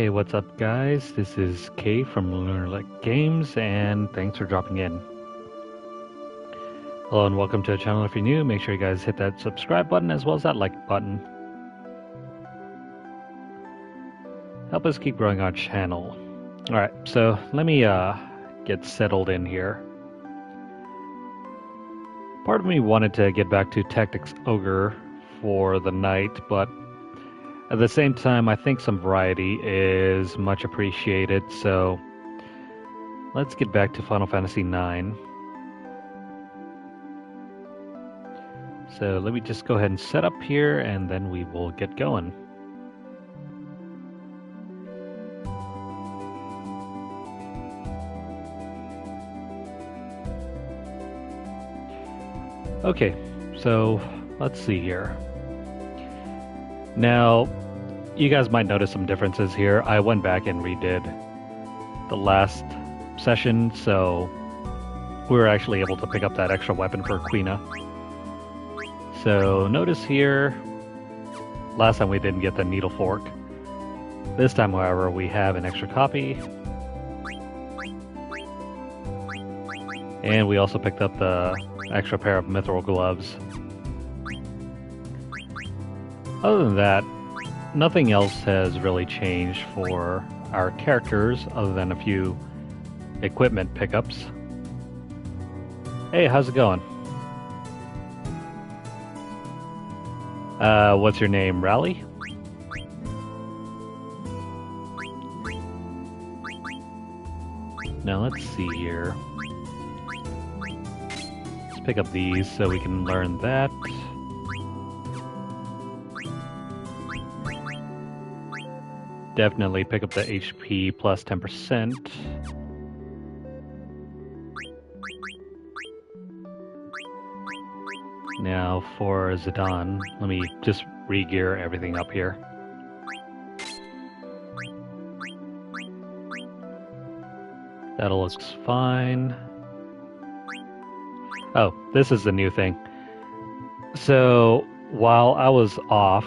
Hey, what's up, guys? This is Kay from Lunarlight Games, and thanks for dropping in. Hello, and welcome to the channel. If you're new, make sure you guys hit that subscribe button as well as that like button. Help us keep growing our channel. Alright, so let me get settled in here. Part of me wanted to get back to Tactics Ogre for the night, but at the same time, I think some variety is much appreciated, so let's get back to Final Fantasy IX. So let me just go ahead and set up here, and then we will get going. Okay, so let's see here. Now, you guys might notice some differences here. I went back and redid the last session, so we were actually able to pick up that extra weapon for Quina. So notice here, last time we didn't get the needle fork. This time, however, we have an extra copy. And we also picked up the extra pair of mithril gloves. Other than that, nothing else has really changed for our characters other than a few equipment pickups. Hey, how's it going? What's your name, Rally? Now let's see here. Let's pick up these so we can learn that. Definitely pick up the HP plus 10%. Now for Zidane, let me just re-gear everything up here. That looks fine. Oh, this is the new thing. So while I was off,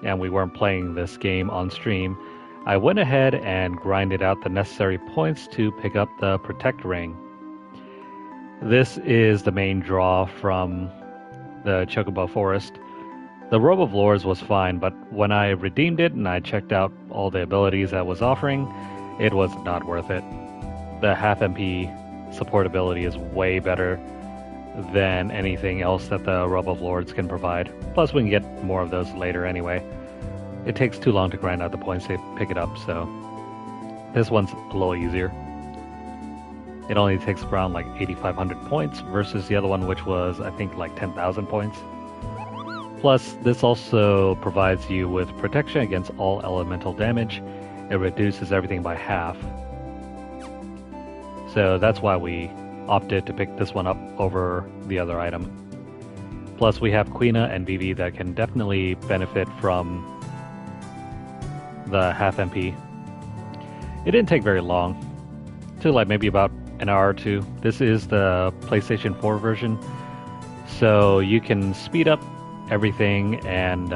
and we weren't playing this game on stream, I went ahead and grinded out the necessary points to pick up the Protect Ring. This is the main draw from the Chocobo Forest. The Robe of Lords was fine, but when I redeemed it and I checked out all the abilities that it was offering, it was not worth it. The half MP support ability is way better than anything else that the Robe of Lords can provide. Plus, we can get more of those later anyway. It takes too long to grind out the points to pick it up, so this one's a little easier. It only takes around like 8,500 points versus the other one, which was, I think, like 10,000 points. Plus, this also provides you with protection against all elemental damage. It reduces everything by half. So that's why we opted to pick this one up over the other item. Plus, we have Quina and Vivi that can definitely benefit from the half MP. It didn't take very long. It took like maybe about an hour or two. This is the PlayStation 4 version, so you can speed up everything and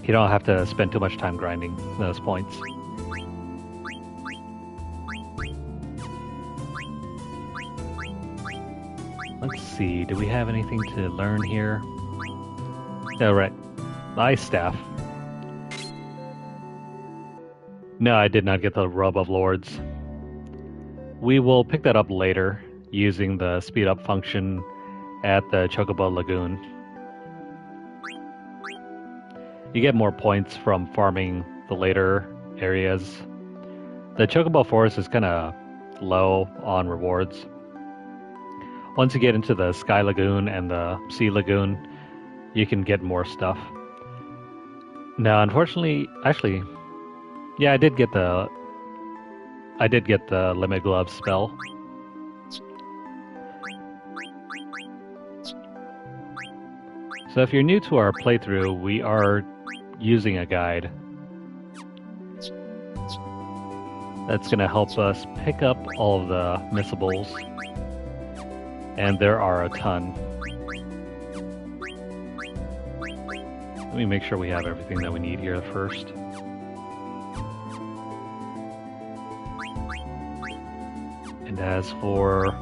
you don't have to spend too much time grinding those points. Let's see, do we have anything to learn here? Oh, right. Ice Staff. No, I did not get the Robe of Lords. We will pick that up later using the speed up function at the Chocobo Lagoon. You get more points from farming the later areas. The Chocobo Forest is kind of low on rewards. Once you get into the Sky Lagoon and the Sea Lagoon, you can get more stuff. Now, unfortunately, actually, yeah, I did get the Limit Glove spell. So if you're new to our playthrough, we are using a guide that's going to help us pick up all of the missables. And there are a ton. Let me make sure we have everything that we need here first. And as for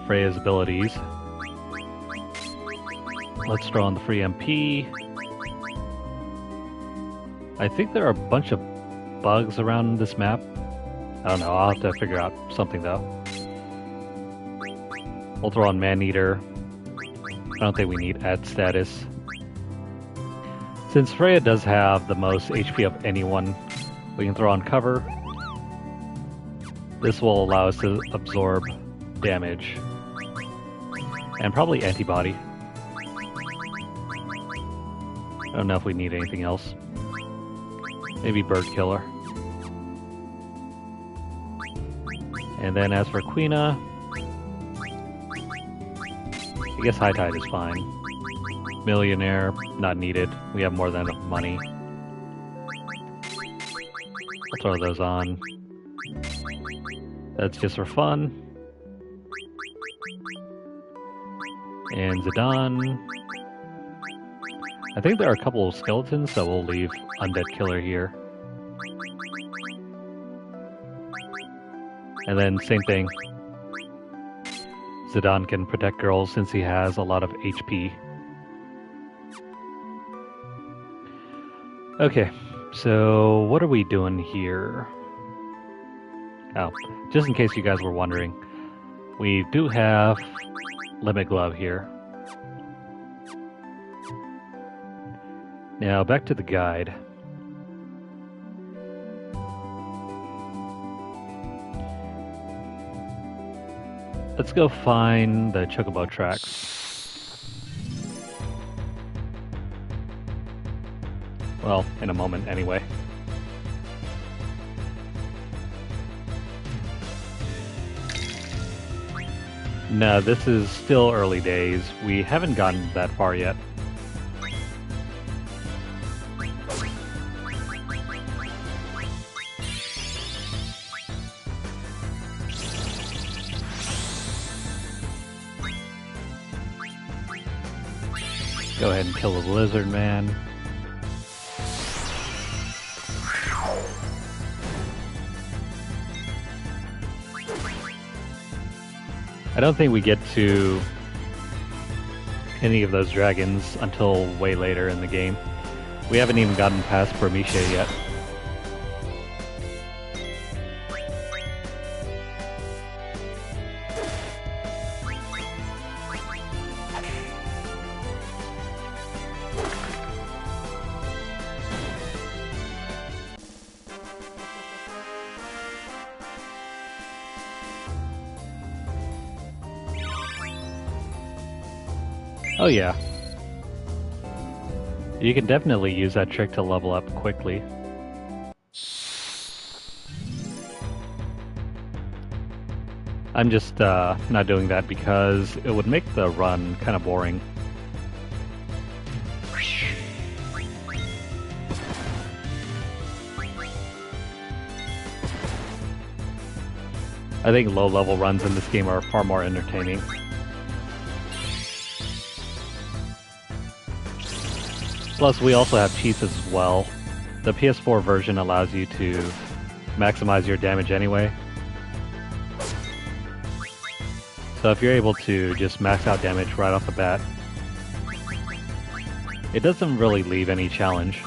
Freya's abilities, let's throw on the free MP. I think there are a bunch of bugs around this map. I don't know, I'll have to figure out something though. We'll throw on Man-Eater. I don't think we need add status. Since Freya does have the most HP of anyone, we can throw on cover. This will allow us to absorb damage. And probably antibody. I don't know if we need anything else. Maybe Bird Killer. And then as for Quina, I guess High Tide is fine. Millionaire, not needed. We have more than enough money. I'll throw those on. That's just for fun. And Zidane. I think there are a couple of skeletons, so we'll leave Undead Killer here. And then same thing. Zidane can protect girls since he has a lot of HP. Okay, so what are we doing here? Oh, just in case you guys were wondering, we do have Limit Glove here. Now back to the guide. Let's go find the Chocobo tracks. Well, in a moment anyway. No, this is still early days. We haven't gotten that far yet. Go ahead and kill the lizard man. I don't think we get to any of those dragons until way later in the game. We haven't even gotten past Prometheus yet. Oh yeah. You can definitely use that trick to level up quickly. I'm just not doing that because it would make the run kind of boring. I think low-level runs in this game are far more entertaining. Plus, we also have cheats as well. The PS4 version allows you to maximize your damage anyway. So if you're able to just max out damage right off the bat, it doesn't really leave any challenge.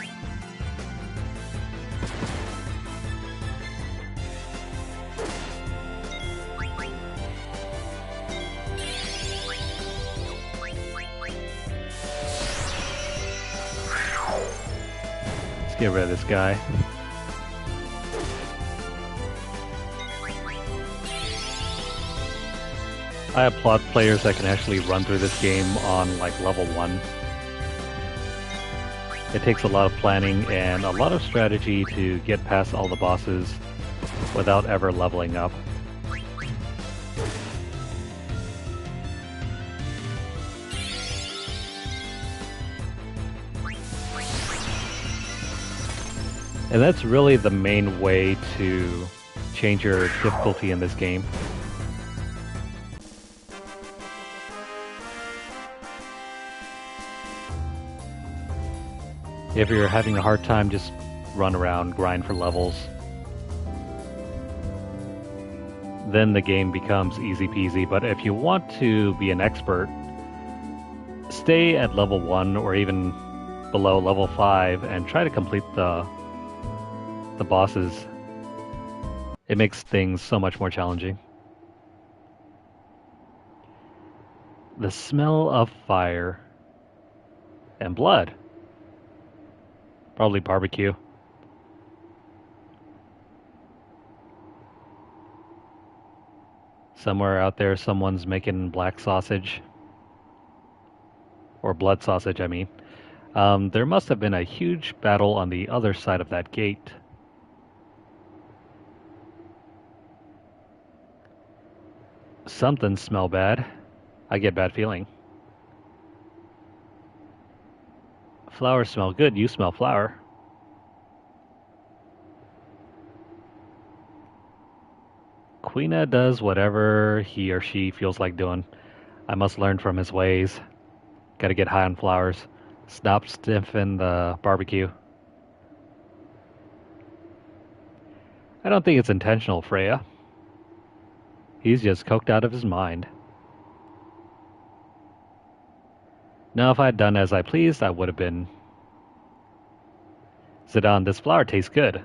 Get rid of this guy. I applaud players that can actually run through this game on like level 1. It takes a lot of planning and a lot of strategy to get past all the bosses without ever leveling up. And that's really the main way to change your difficulty in this game. If you're having a hard time, just run around, grind for levels. then the game becomes easy peasy. But if you want to be an expert, stay at level 1 or even below level 5 and try to complete the bosses. It makes things so much more challenging. The smell of fire and blood. Probably barbecue. Somewhere out there, someone's making black sausage. Or blood sausage, I mean. There must have been a huge battle on the other side of that gate. Something smell bad. I get bad feeling. Flowers smell good. You smell flower. Quina does whatever he or she feels like doing. I must learn from his ways. Gotta get high on flowers. Stop stiffing the barbecue. I don't think it's intentional, Freya. He's just coked out of his mind. Now, if I'd done as I pleased, I would have been... Zidane, this flower tastes good.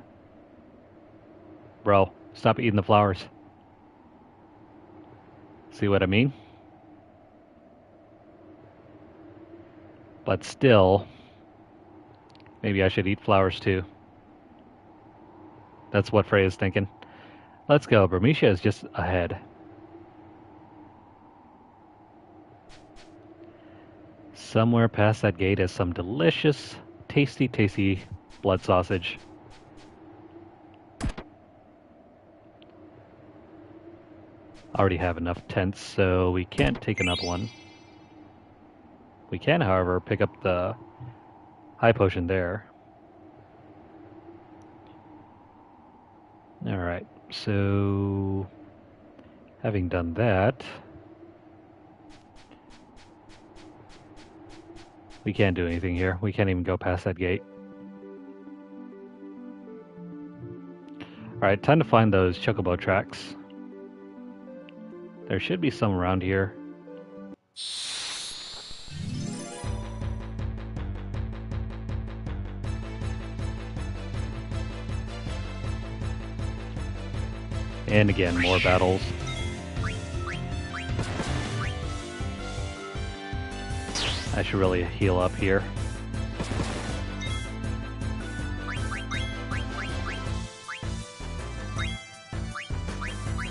Bro, stop eating the flowers. See what I mean? But still, maybe I should eat flowers too. That's what Freya's thinking. Let's go. Bermesia is just ahead. Somewhere past that gate is some delicious, tasty, tasty blood sausage. Already have enough tents, so we can't take another one. We can, however, pick up the high potion there. Alright, so having done that, we can't do anything here. We can't even go past that gate. Alright, time to find those chocobo tracks. There should be some around here. And again, more battles. I should really heal up here.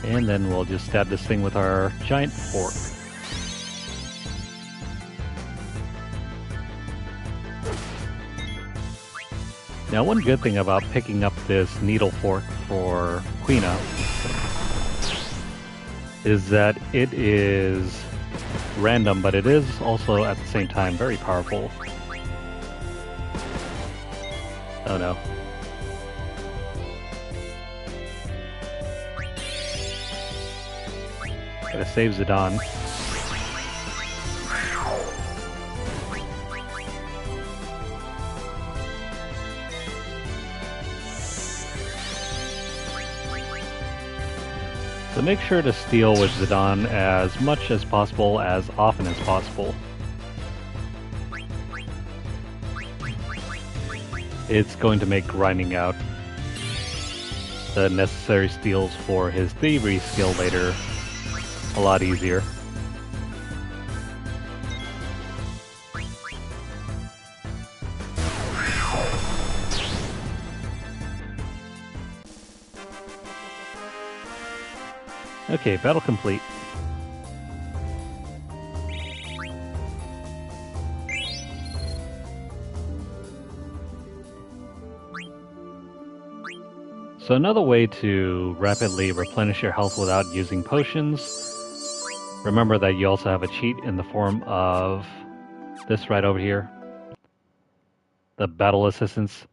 And then we'll just stab this thing with our giant fork. Now, one good thing about picking up this needle fork for Quina is that it is random, but it is also at the same time very powerful. Oh no. Gotta save Zidane. So make sure to steal with Zidane as much as possible, as often as possible. It's going to make grinding out the necessary steals for his thievery skill later a lot easier. Okay, battle complete. So another way to rapidly replenish your health without using potions, remember that you also have a cheat in the form of this right over here, the battle assistance.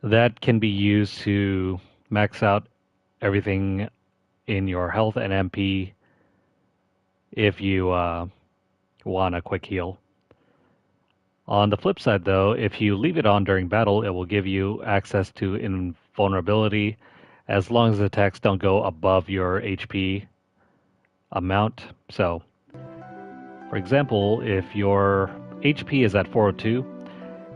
That can be used to max out everything in your health and MP if you want a quick heal. On the flip side though, if you leave it on during battle, it will give you access to invulnerability as long as the attacks don't go above your HP amount. So, for example, if your HP is at 402,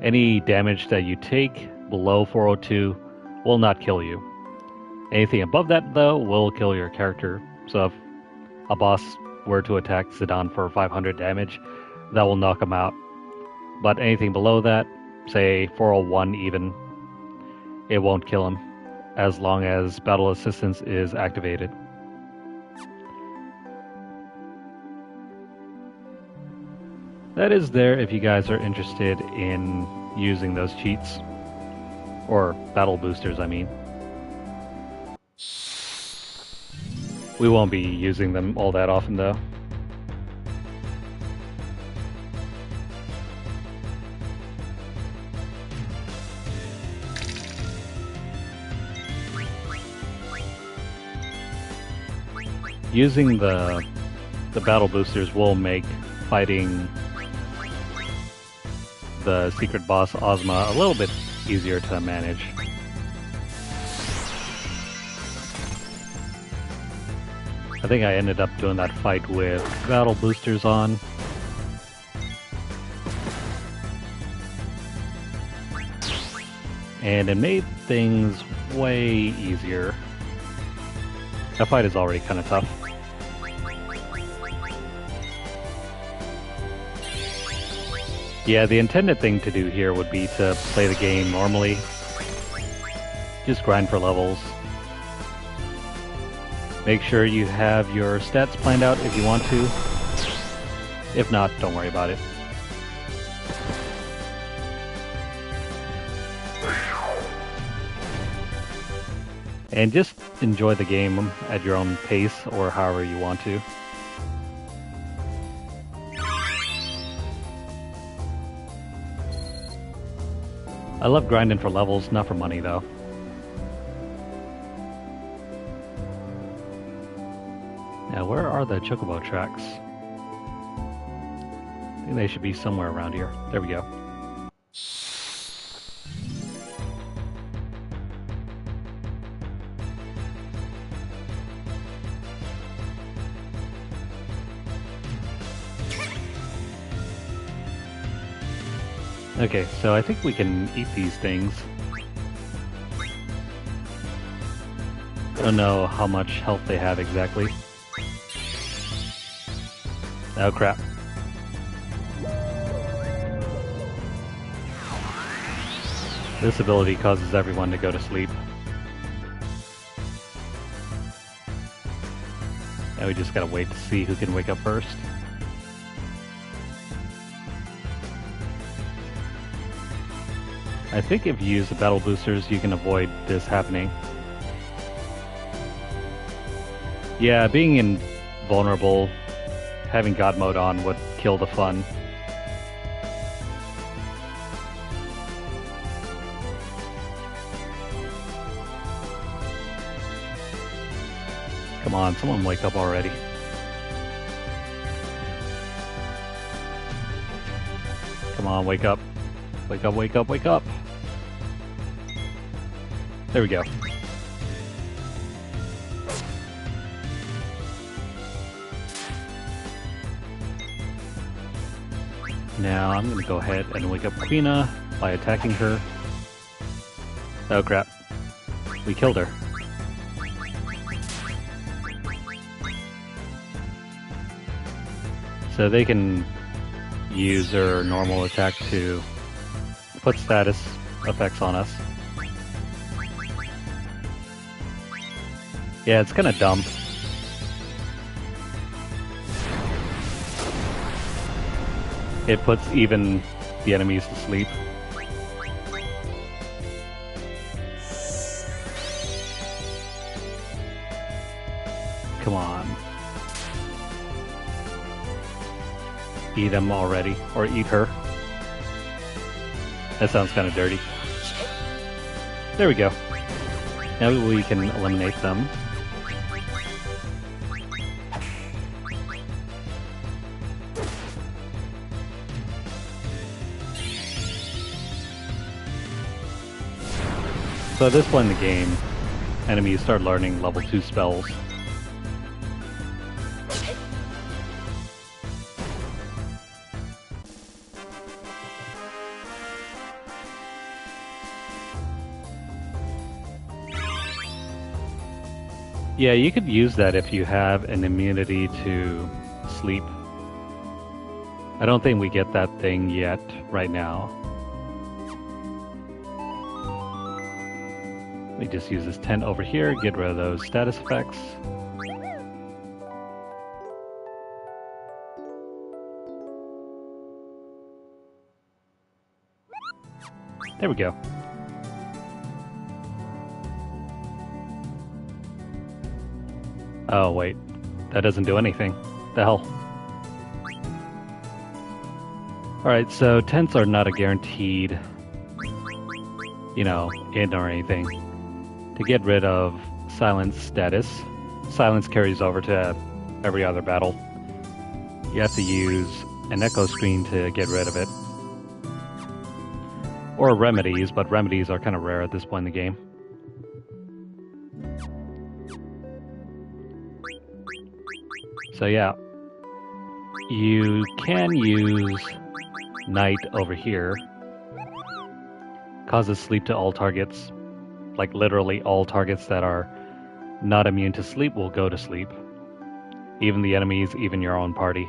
any damage that you take below 402 will not kill you. Anything above that, though, will kill your character. So if a boss were to attack Zidane for 500 damage, that will knock him out. But anything below that, say 401 even, it won't kill him, as long as Battle Assistance is activated. That is there if you guys are interested in using those cheats. Or battle boosters, I mean. We won't be using them all that often, though. Using the battle boosters will make fighting the secret boss Ozma a little bit easier to manage. I think I ended up doing that fight with battle boosters on. And it made things way easier. That fight is already kind of tough. Yeah, the intended thing to do here would be to play the game normally. Just grind for levels. Make sure you have your stats planned out if you want to. If not, don't worry about it. And just enjoy the game at your own pace or however you want to. I love grinding for levels, not for money though. Now, where are the Chocobo tracks? I think they should be somewhere around here. There we go. Okay, so I think we can eat these things. I don't know how much health they have exactly. Oh crap. This ability causes everyone to go to sleep. Now we just gotta wait to see who can wake up first. I think if you use the battle boosters, you can avoid this happening. Yeah, being invulnerable, having God mode on would kill the fun. Come on, someone wake up already. Come on, wake up. Wake up, wake up, wake up. There we go. Now I'm going to go ahead and wake up Quina by attacking her. Oh crap. We killed her. So they can use their normal attack to put status effects on us. Yeah, it's kind of dumb. It puts even the enemies to sleep. Come on. Eat him already, or eat her. That sounds kind of dirty. There we go. Now we can eliminate them. So at this point in the game, enemies start learning level 2 spells. Yeah, you could use that if you have an immunity to sleep. I don't think we get that thing yet right now. Let me just use this tent over here, get rid of those status effects. There we go. Oh, wait. That doesn't do anything. The hell? Alright, so tents are not a guaranteed, inn or anything. To get rid of silence status, silence carries over to every other battle. You have to use an echo screen to get rid of it. Or remedies, but remedies are kind of rare at this point in the game. So yeah, you can use night over here. Causes sleep to all targets. Like literally all targets that are not immune to sleep will go to sleep. Even the enemies, even your own party.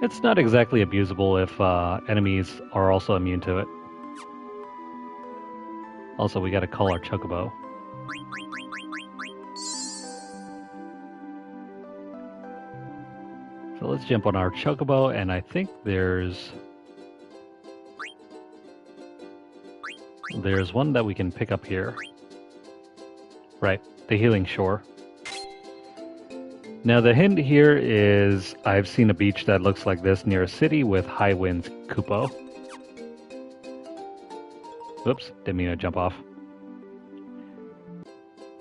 It's not exactly abusable if enemies are also immune to it. Also, we gotta call our chocobo. So let's jump on our chocobo, and I think there's one that we can pick up here. Right, the Healing Shore. Now the hint here is I've seen a beach that looks like this near a city with high winds Kupo. Oops, didn't mean to jump off.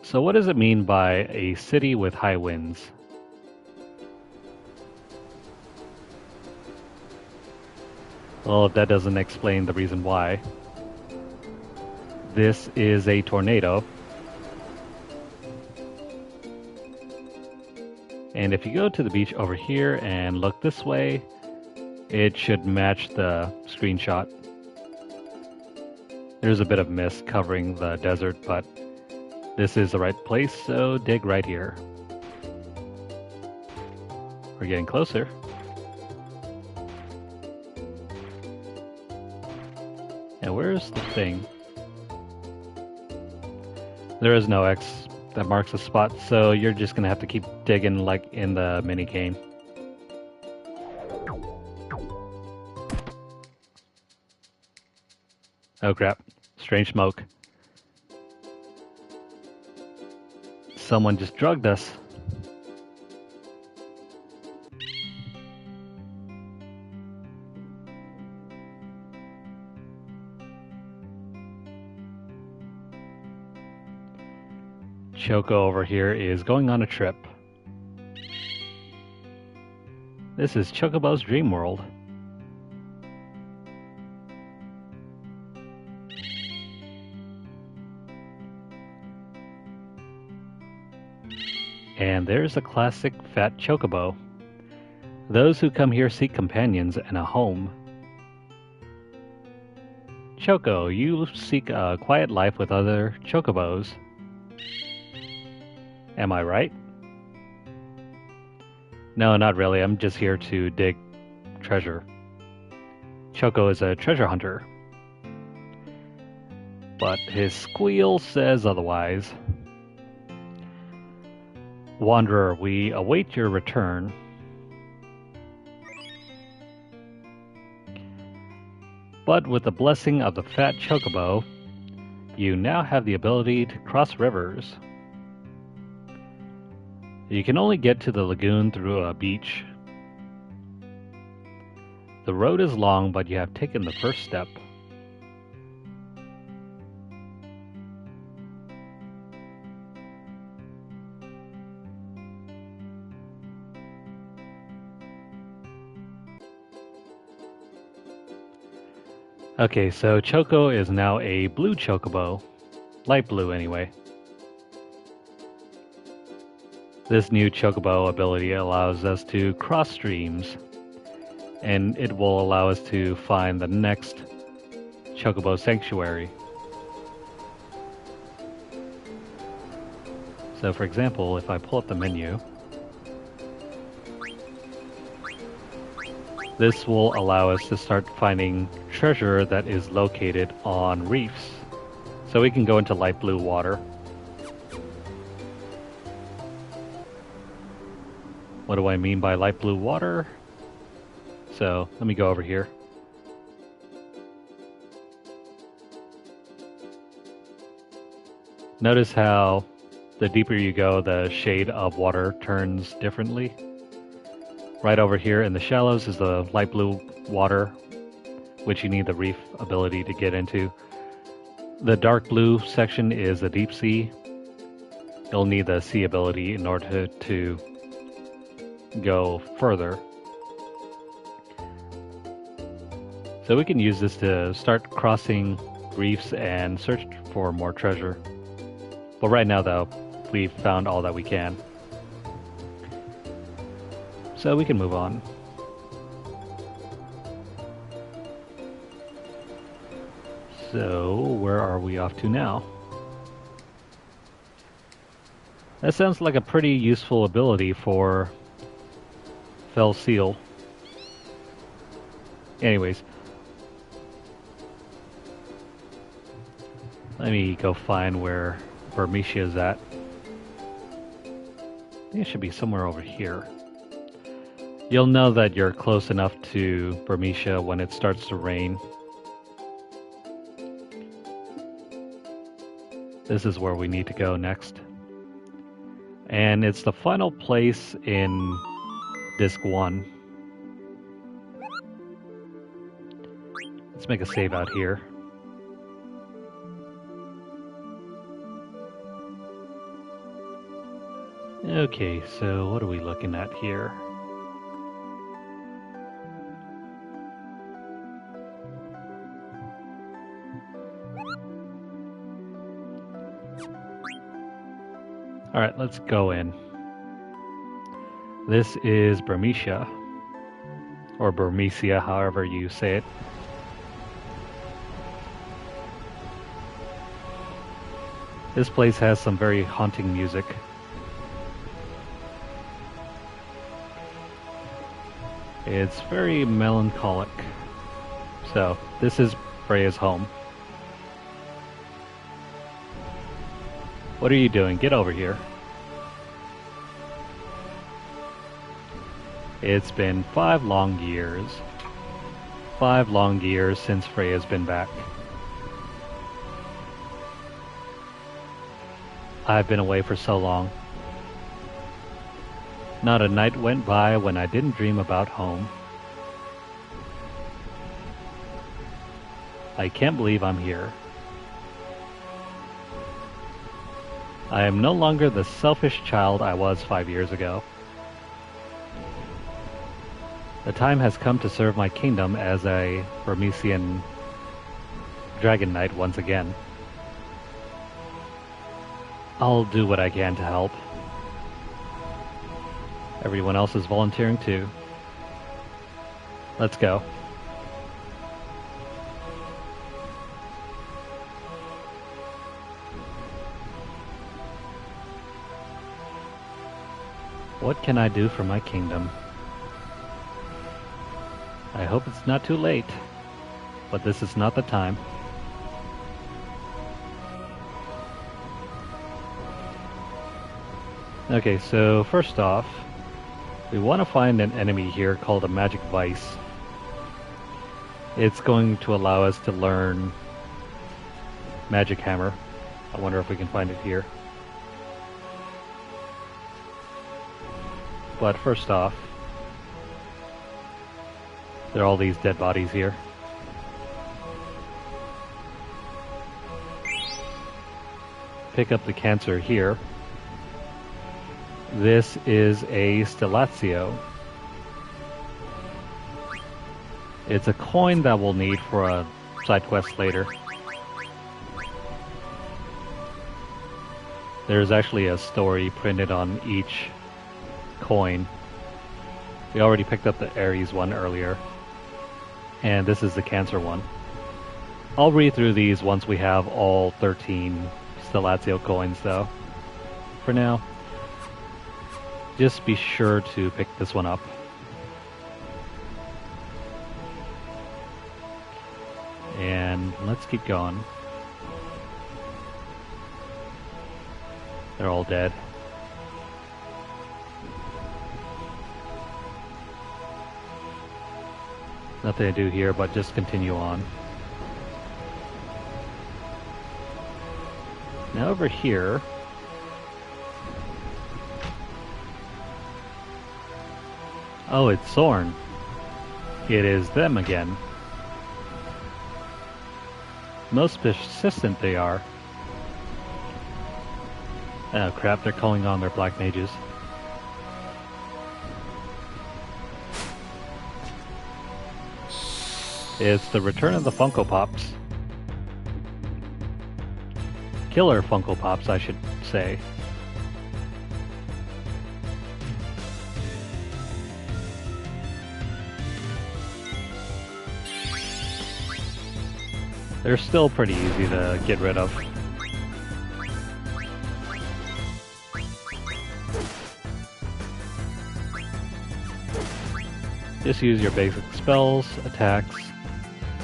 So what does it mean by a city with high winds? Well, that doesn't explain the reason why. This is a tornado. And if you go to the beach over here and look this way, it should match the screenshot. There's a bit of mist covering the desert, but this is the right place, so dig right here. We're getting closer. And where's the thing? There is no X that marks a spot, so you're just gonna have to keep digging like in the mini game. Oh crap, strange smoke. Someone just drugged us. Choco over here is going on a trip. This is Chocobo's Dream World. And there's a classic fat Chocobo. Those who come here seek companions and a home. Choco, you seek a quiet life with other Chocobos. Am I right? No, not really. I'm just here to dig treasure. Choco is a treasure hunter. But his squeal says otherwise. Wanderer, we await your return. But with the blessing of the fat Chocobo, you now have the ability to cross rivers. You can only get to the lagoon through a beach. The road is long, but you have taken the first step. Okay, so Choco is now a blue Chocobo. light blue anyway. This new Chocobo ability allows us to cross streams, and it will allow us to find the next Chocobo Sanctuary. So for example, if I pull up the menu, this will allow us to start finding treasure that is located on reefs. So we can go into light blue water. What do I mean by light blue water? So let me go over here. Notice how the deeper you go, the shade of water turns differently. Right over here in the shallows is the light blue water, which you need the reef ability to get into. The dark blue section is the deep sea. You'll need the sea ability in order to go further. So we can use this to start crossing reefs and search for more treasure. But right now though, we've found all that we can. So we can move on. So where are we off to now? That sounds like a pretty useful ability for Fell Seal. Anyways, let me go find where Bermesia is at. I think it should be somewhere over here. You'll know that you're close enough to Bermesia when it starts to rain. This is where we need to go next. And it's the final place in Disc 1. Let's make a save out here. Okay, so what are we looking at here? Alright, let's go in. This is Bermesia, or Bermesia, however you say it. This place has some very haunting music. It's very melancholic. So, this is Freya's home. What are you doing? Get over here. It's been 5 long years. 5 long years since Freya's been back. I've been away for so long. Not a night went by when I didn't dream about home. I can't believe I'm here. I am no longer the selfish child I was 5 years ago. The time has come to serve my kingdom as a Burmesian Dragon Knight once again. I'll do what I can to help. Everyone else is volunteering too. Let's go. What can I do for my kingdom? I hope it's not too late, but this is not the time. Okay, so first off, we want to find an enemy here called a Magic Vice. It's going to allow us to learn Magic Hammer. I wonder if we can find it here. But first off, there are all these dead bodies here. Pick up the cancer here. This is a Stellatio. It's a coin that we'll need for a side quest later. There's actually a story printed on each coin. We already picked up the Aries one earlier, and this is the Cancer one. I'll read through these once we have all 13 Stellatio coins though. For now, just be sure to pick this one up. And let's keep going. They're all dead. Nothing to do here but just continue on. Now over here, oh, it's Sorn. It is them again. Most persistent they are. Oh crap, they're calling on their black mages. It's the return of the Funko Pops. Killer Funko Pops, I should say. They're still pretty easy to get rid of. Just use your basic spells, attacks.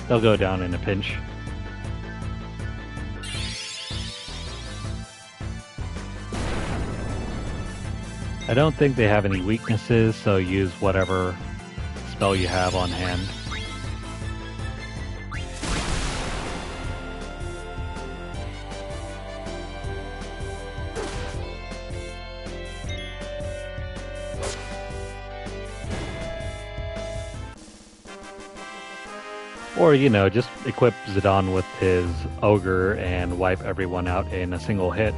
They'll go down in a pinch. I don't think they have any weaknesses, so use whatever spell you have on hand. Or, you know, just equip Zidane with his Ogre and wipe everyone out in a single hit.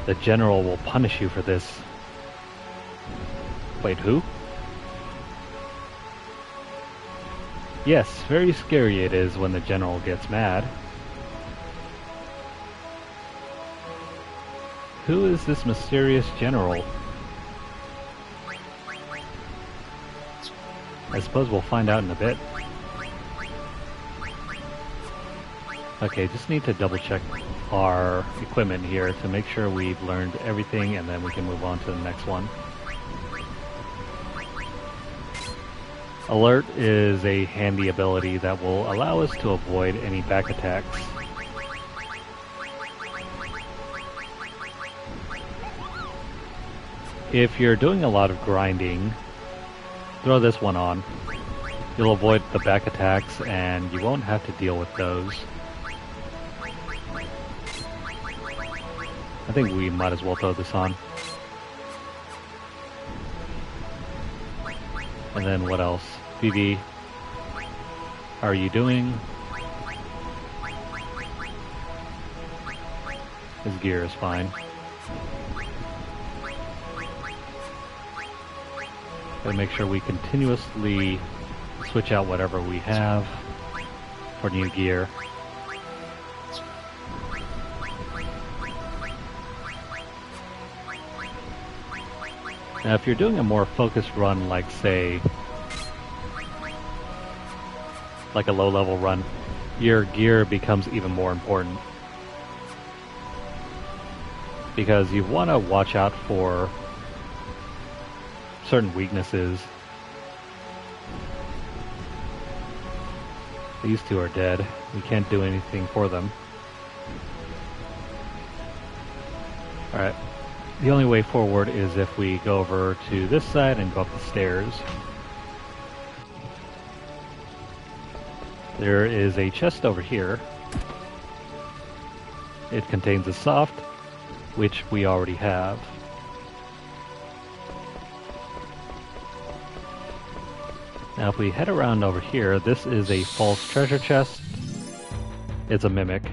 The general will punish you for this. Wait, who? Yes, very scary it is when the general gets mad. Who is this mysterious general? I suppose we'll find out in a bit. Okay, just need to double check our equipment here to make sure we've learned everything, and then we can move on to the next one. Alert is a handy ability that will allow us to avoid any back attacks. If you're doing a lot of grinding, throw this one on. You'll avoid the back attacks and you won't have to deal with those. I think we might as well throw this on. And then what else? PV, how are you doing? His gear is fine. Gotta make sure we continuously switch out whatever we have for new gear. Now if you're doing a more focused run, like say, like a low-level run, your gear becomes even more important. Because you want to watch out for certain weaknesses. These two are dead. We can't do anything for them. Alright. The only way forward is if we go over to this side and go up the stairs. There is a chest over here. It contains a soft, which we already have. Now if we head around over here, this is a false treasure chest. It's a mimic.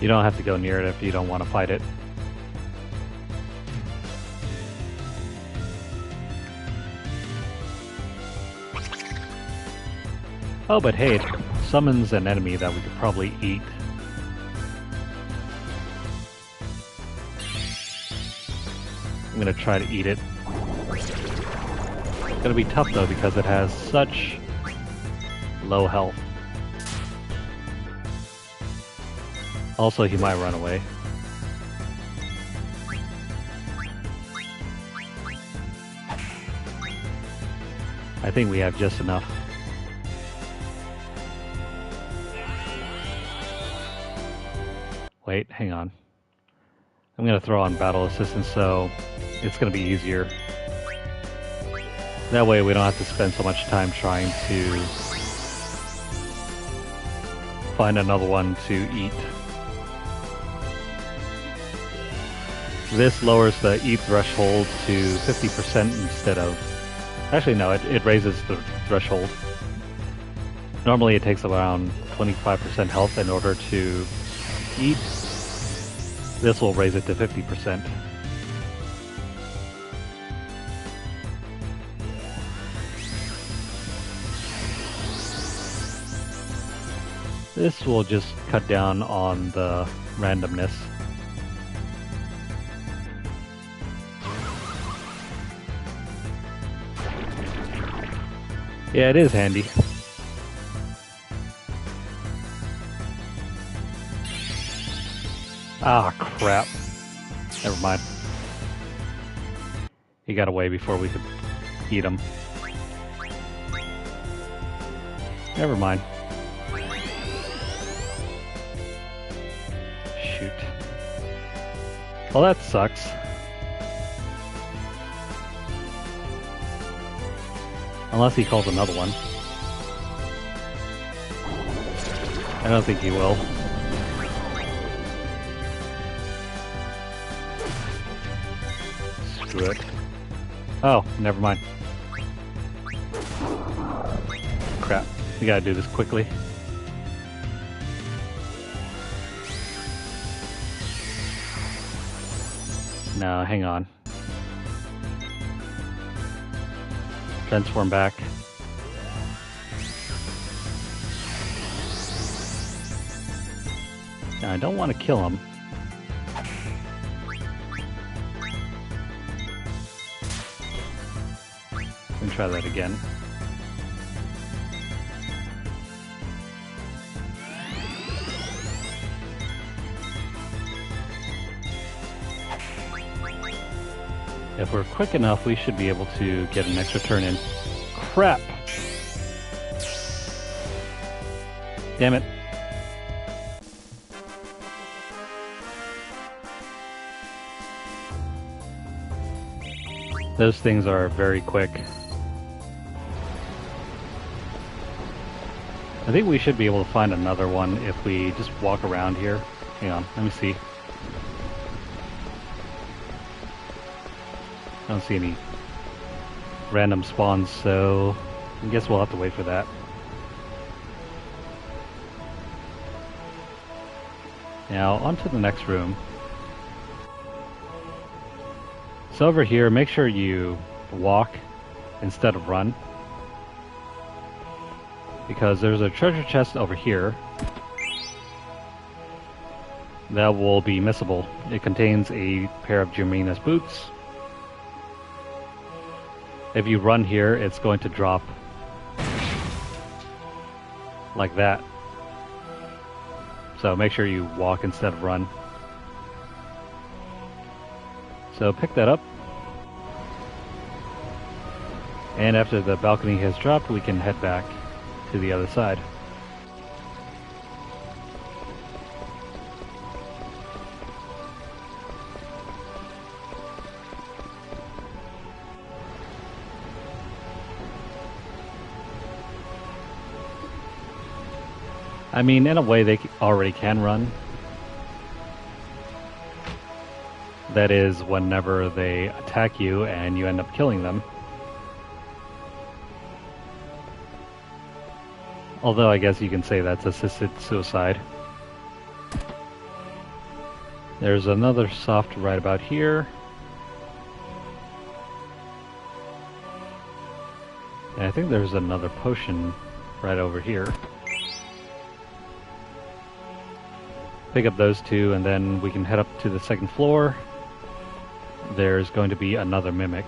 You don't have to go near it if you don't want to fight it. Oh, but hey, it summons an enemy that we could probably eat. I'm gonna try to eat it. It's gonna be tough though because it has such low health. Also, he might run away. I think we have just enough. Wait, hang on. I'm gonna throw on battle assistance so it's gonna be easier. That way we don't have to spend so much time trying to find another one to eat. This lowers the eat threshold to 50% instead of... Actually no, it raises the threshold. Normally it takes around 25% health in order to eat. This will raise it to 50%. This will just cut down on the randomness. Yeah, it is handy. Ah, crap. Never mind. He got away before we could eat him. Never mind. Shoot. Well, that sucks. Unless he calls another one. I don't think he will. Screw it. Oh, never mind. Crap. We gotta do this quickly. No, hang on. Transform back. Now, I don't want to kill him. Let me try that again. If we're quick enough, we should be able to get an extra turn in. Crap! Damn it. Those things are very quick. I think we should be able to find another one if we just walk around here. Hang on, let me see. I don't see any random spawns, so I guess we'll have to wait for that. Now, on to the next room. So over here, make sure you walk instead of run. Because there's a treasure chest over here that will be missable. It contains a pair of Germina's boots. If you run here, it's going to drop like that. So make sure you walk instead of run. So pick that up. And after the balcony has dropped, we can head back to the other side. I mean, in a way, they already can run. That is, whenever they attack you and you end up killing them. Although I guess you can say that's assisted suicide. There's another soft right about here. And I think there's another potion right over here. Pick up those two, and then we can head up to the second floor. There's going to be another mimic.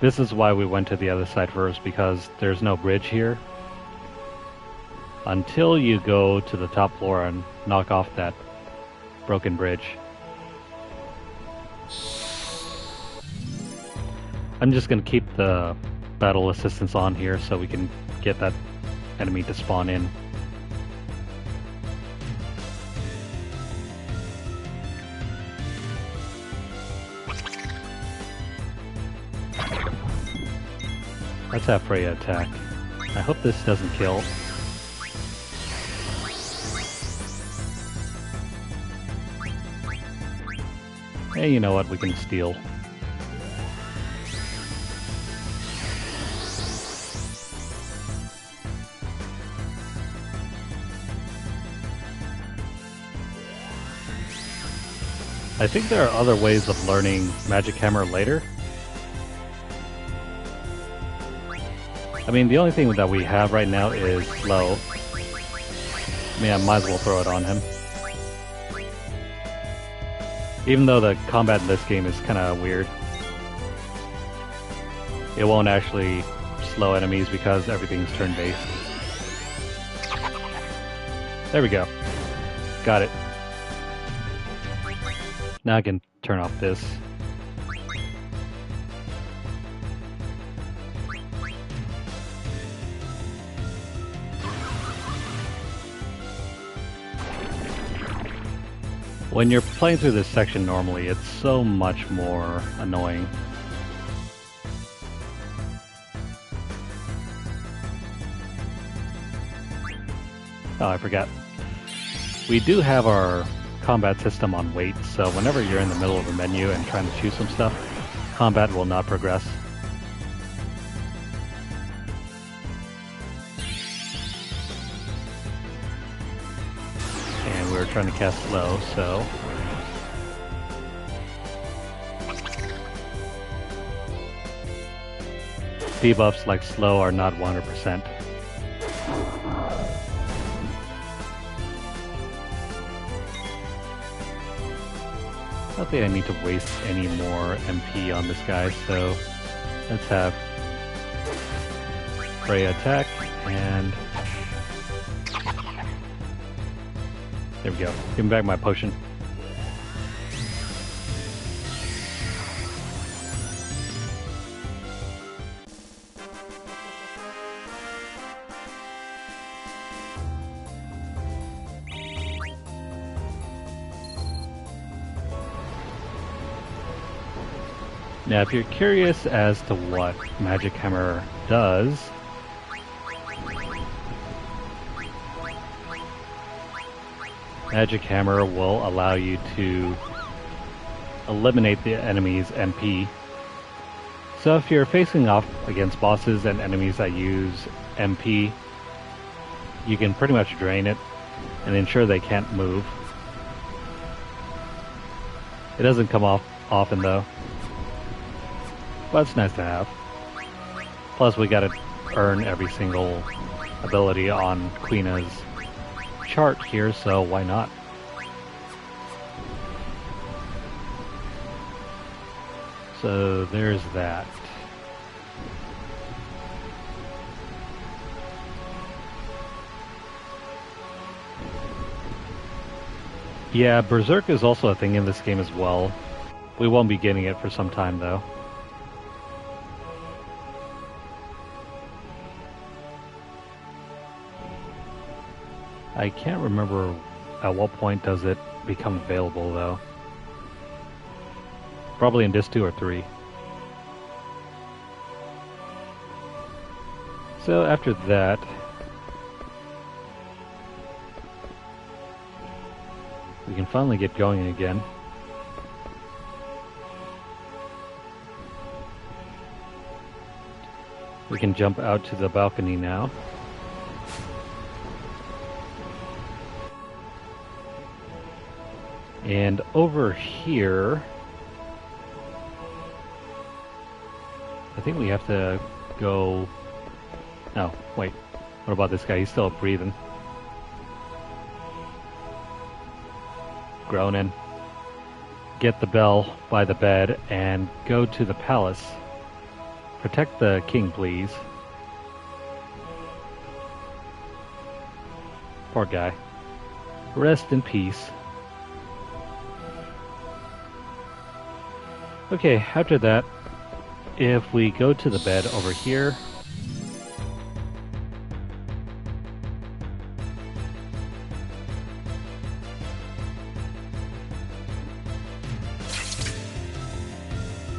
This is why we went to the other side first, because there's no bridge here. Until you go to the top floor and knock off that broken bridge. I'm just going to keep the battle assistance on here so we can get that enemy to spawn in. Let's have Freya attack. I hope this doesn't kill. Hey, you know what? We can steal. I think there are other ways of learning Magic Hammer later. I mean, the only thing that we have right now is slow. I mean, I might as well throw it on him. Even though the combat in this game is kind of weird. It won't actually slow enemies because everything's turn-based. There we go. Got it. Now I can turn off this. When you're playing through this section normally, it's so much more annoying. Oh, I forgot. We do have our combat system on wait, so whenever you're in the middle of a menu and trying to choose some stuff, combat will not progress. And we're trying to cast slow, so... debuffs like slow are not 100%. I don't think I need to waste any more MP on this guy, so let's have Freya attack, and there we go. Give me back my potion. Now, if you're curious as to what Magic Hammer does, Magic Hammer will allow you to eliminate the enemy's MP. So if you're facing off against bosses and enemies that use MP, you can pretty much drain it and ensure they can't move. It doesn't come off often though. But it's nice to have. Plus, we gotta earn every single ability on Queena's chart here, so why not? So there's that. Yeah, Berserk is also a thing in this game as well. We won't be getting it for some time though. I can't remember at what point does it become available though. Probably in Disc 2 or 3. So after that, we can finally get going again. We can jump out to the balcony now. And over here, I think we have to go... No, wait. What about this guy? He's still breathing. Groaning. Get the bell by the bed and go to the palace. Protect the king, please. Poor guy. Rest in peace. Okay, after that, if we go to the bed over here,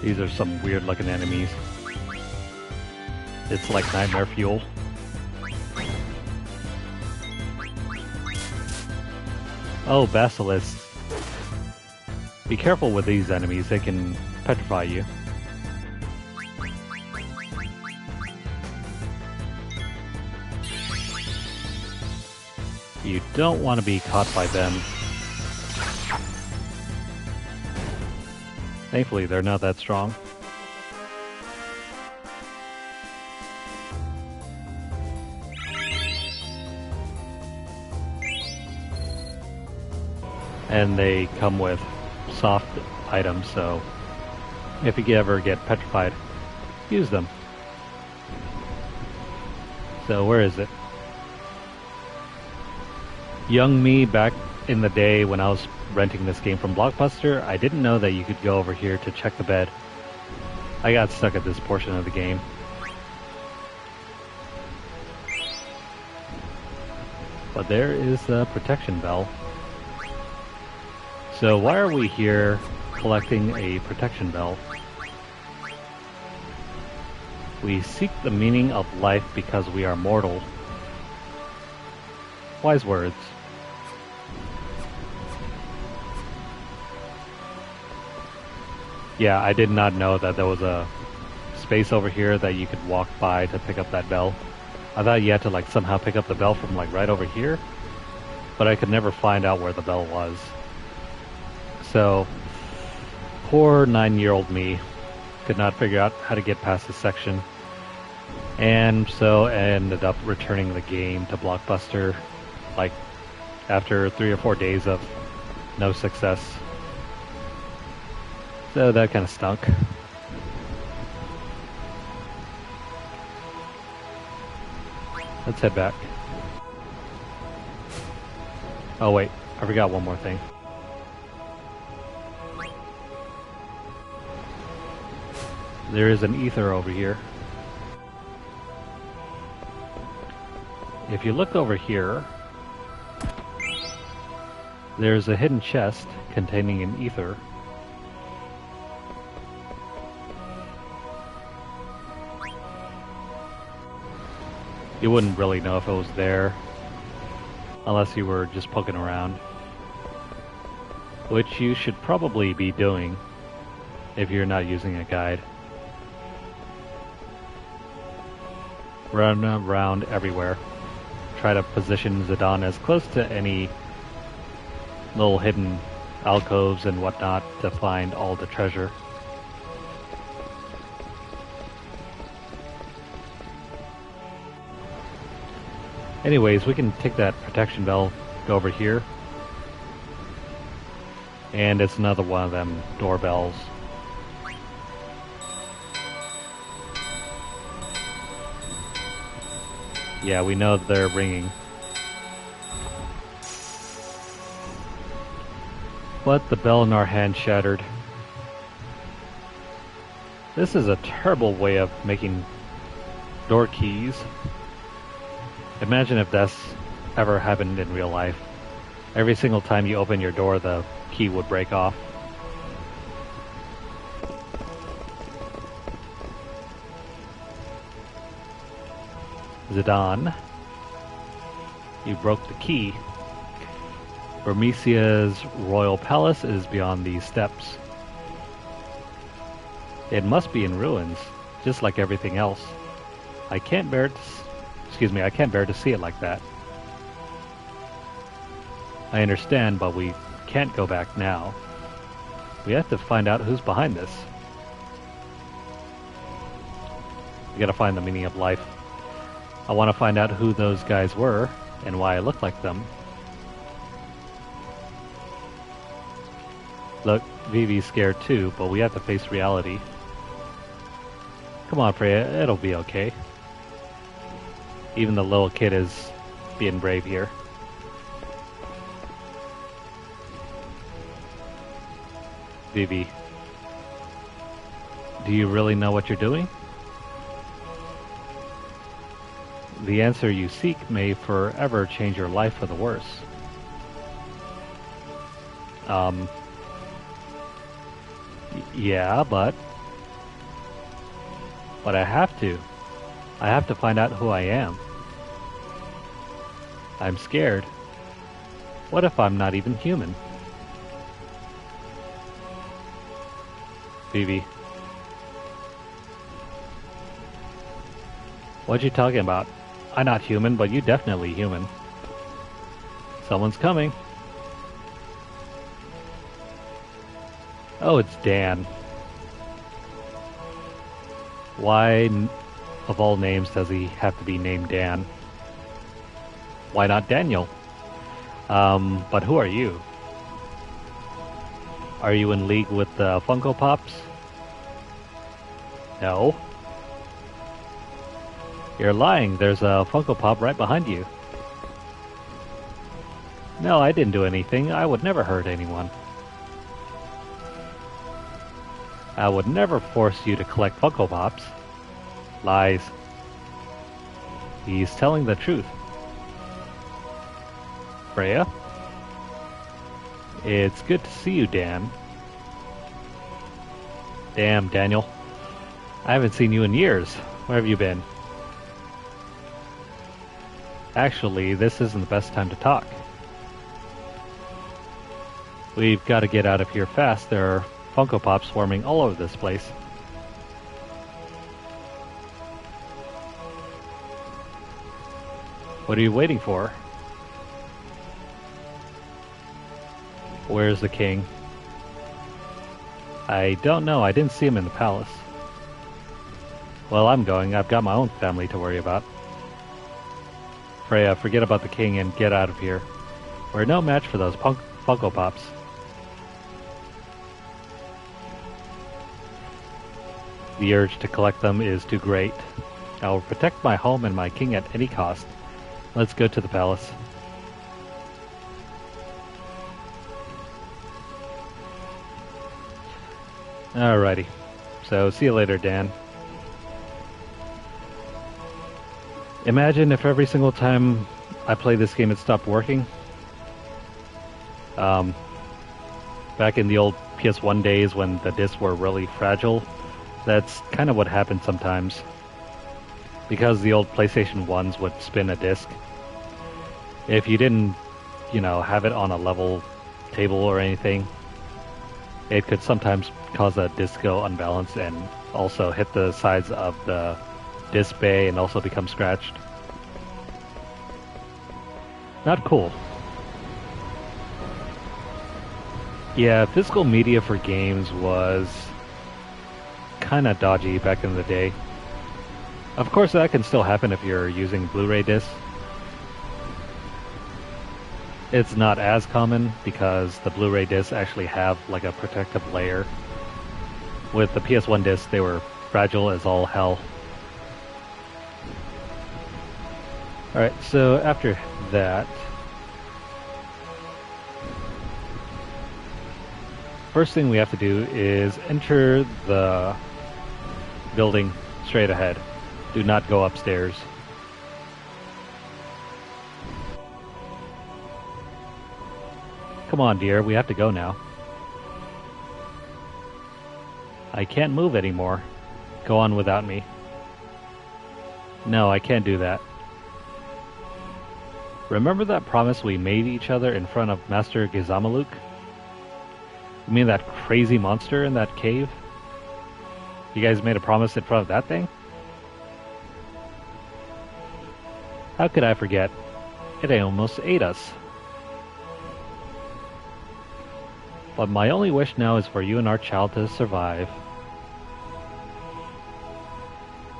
these are some weird looking enemies. It's like nightmare fuel. Oh, basilisks. Be careful with these enemies, they can petrify you. You don't want to be caught by them. Thankfully, they're not that strong. And they come with soft items, so if you ever get petrified, use them. So where is it? Young me back in the day when I was renting this game from Blockbuster, I didn't know that you could go over here to check the bed. I got stuck at this portion of the game. But there is the protection bell. So why are we here collecting a protection bell? We seek the meaning of life because we are mortal. Wise words. Yeah, I did not know that there was a space over here that you could walk by to pick up that bell. I thought you had to like somehow pick up the bell from like right over here, but I could never find out where the bell was. So, poor 9-year-old me could not figure out how to get past this section. And so I ended up returning the game to Blockbuster, like, after 3 or 4 days of no success. So that kind of stunk. Let's head back. Oh wait, I forgot one more thing. There is an ether over here. If you look over here, there's a hidden chest containing an ether. You wouldn't really know if it was there unless you were just poking around, which you should probably be doing if you're not using a guide. Run around everywhere. Try to position Zidane as close to any little hidden alcoves and whatnot to find all the treasure. Anyways, we can take that protection bell, go over here, and it's another one of them doorbells. Yeah, we know they're ringing. But the bell in our hand shattered. This is a terrible way of making door keys. Imagine if that's ever happened in real life. Every single time you open your door, the key would break off. Zidane, you broke the key. Burmesia's royal palace is beyond these steps. It must be in ruins, just like everything else. I can't bear to see it like that. I understand, but we can't go back now. We have to find out who's behind this. We gotta find the meaning of life. I want to find out who those guys were and why I look like them. Look, Vivi's scared too, but we have to face reality. Come on, Freya, it'll be okay. Even the little kid is being brave here. Vivi, do you really know what you're doing? The answer you seek may forever change your life for the worse. Yeah, but I have to. I have to find out who I am. I'm scared. What if I'm not even human? Vivi. What you talking about? I'm not human, but you definitely human. Someone's coming. Oh, it's Dan. Why, of all names, does he have to be named Dan? Why not Daniel? But who are you? Are you in league with the Funko Pops? No. You're lying. There's a Funko Pop right behind you. No, I didn't do anything. I would never hurt anyone. I would never force you to collect Funko Pops. Lies. He's telling the truth. Freya? It's good to see you, Dan. Damn, Daniel. I haven't seen you in years. Where have you been? Actually, this isn't the best time to talk. We've got to get out of here fast. There are Funko Pops swarming all over this place. What are you waiting for? Where's the king? I don't know. I didn't see him in the palace. Well, I'm going. I've got my own family to worry about. Freya, forget about the king and get out of here. We're no match for those Funko Pops. The urge to collect them is too great. I will protect my home and my king at any cost. Let's go to the palace. Alrighty. So, see you later, Dan. Imagine if every single time I play this game it stopped working. Back in the old PS1 days when the discs were really fragile, that's kind of what happened sometimes. Because the old PlayStation 1s would spin a disc. If you didn't, have it on a level table or anything, it could sometimes cause a disc to go unbalanced and also hit the sides of the disc bay and also become scratched. Not cool. Yeah, physical media for games was kinda dodgy back in the day. Of course that can still happen if you're using Blu-ray discs. It's not as common because the Blu-ray discs actually have like a protective layer. With the PS1 discs, they were fragile as all hell. Alright, so after that, first thing we have to do is enter the building straight ahead. Do not go upstairs. Come on, dear, we have to go now. I can't move anymore. Go on without me. No, I can't do that. Remember that promise we made each other in front of Master Gizamaluk? You mean that crazy monster in that cave? You guys made a promise in front of that thing? How could I forget? It almost ate us. But my only wish now is for you and our child to survive.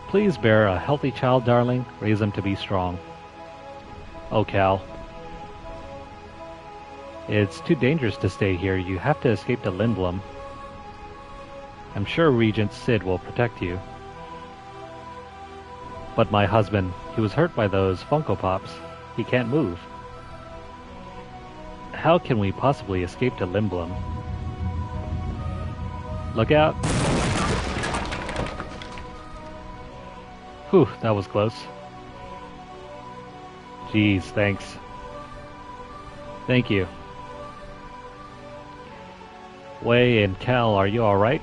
Please bear a healthy child, darling. Raise him to be strong. Oh, Cal. It's too dangerous to stay here. You have to escape to Lindblom. I'm sure Regent Sid will protect you. But my husband, he was hurt by those Funko Pops. He can't move. How can we possibly escape to Lindblom? Look out! Whew, that was close. Jeez, thanks. Thank you. Wei and Cal, are you alright?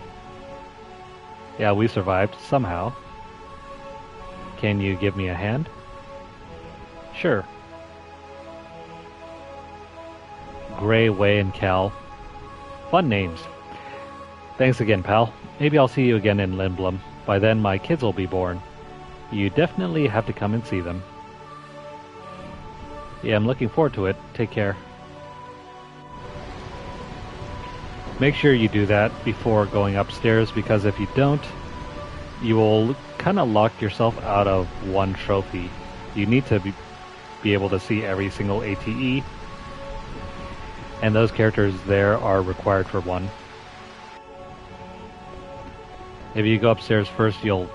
Yeah, we survived, somehow. Can you give me a hand? Sure. Gray, Wei, and Cal. Fun names. Thanks again, pal. Maybe I'll see you again in Lindblom. By then, my kids will be born. You definitely have to come and see them. Yeah, I'm looking forward to it. Take care. Make sure you do that before going upstairs, because if you don't, you will kind of lock yourself out of one trophy. You need to be able to see every single ATE, and those characters there are required for one. If you go upstairs first, you'll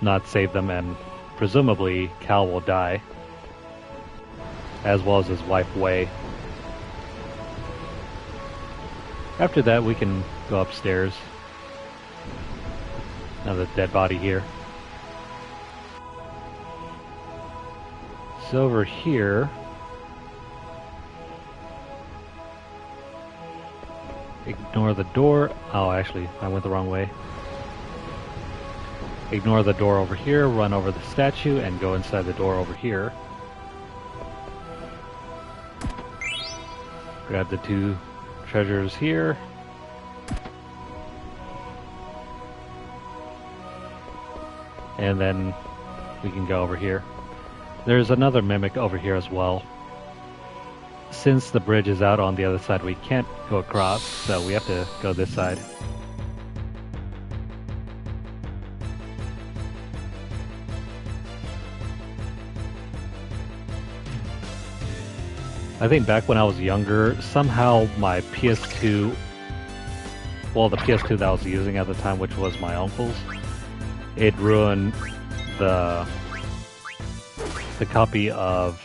not save them, and presumably Cal will die, as well as his wife Wei. After that, we can go upstairs. Another dead body here. So over here, ignore the door. Oh, actually, I went the wrong way. Ignore the door over here, run over the statue, and go inside the door over here. Grab the two treasures here. And then we can go over here. There's another mimic over here as well. Since the bridge is out on the other side, we can't go across, so we have to go this side. I think back when I was younger, somehow my PS2, well, the PS2 that I was using at the time, which was my uncle's, it ruined the copy of,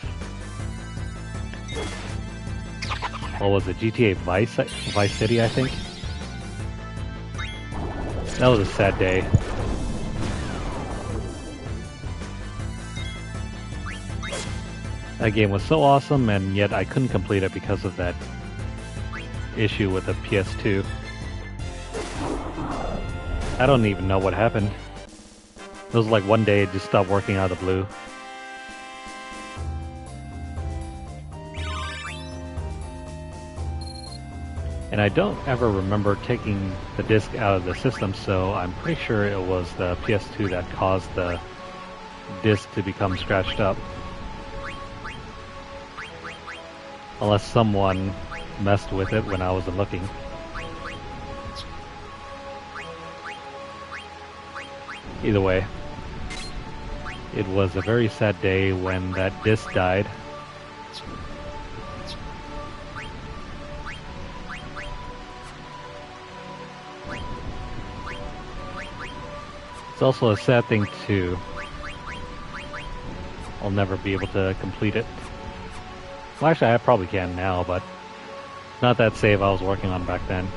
what was it, GTA Vice City, I think? That was a sad day. That game was so awesome, and yet I couldn't complete it because of that issue with the PS2. I don't even know what happened. It was like one day it just stopped working out of the blue. And I don't ever remember taking the disc out of the system, so I'm pretty sure it was the PS2 that caused the disc to become scratched up. Unless someone messed with it when I wasn't looking. Either way, it was a very sad day when that disc died. It's also a sad thing too. I'll never be able to complete it. Well, actually, I probably can now, but not that save I was working on back then.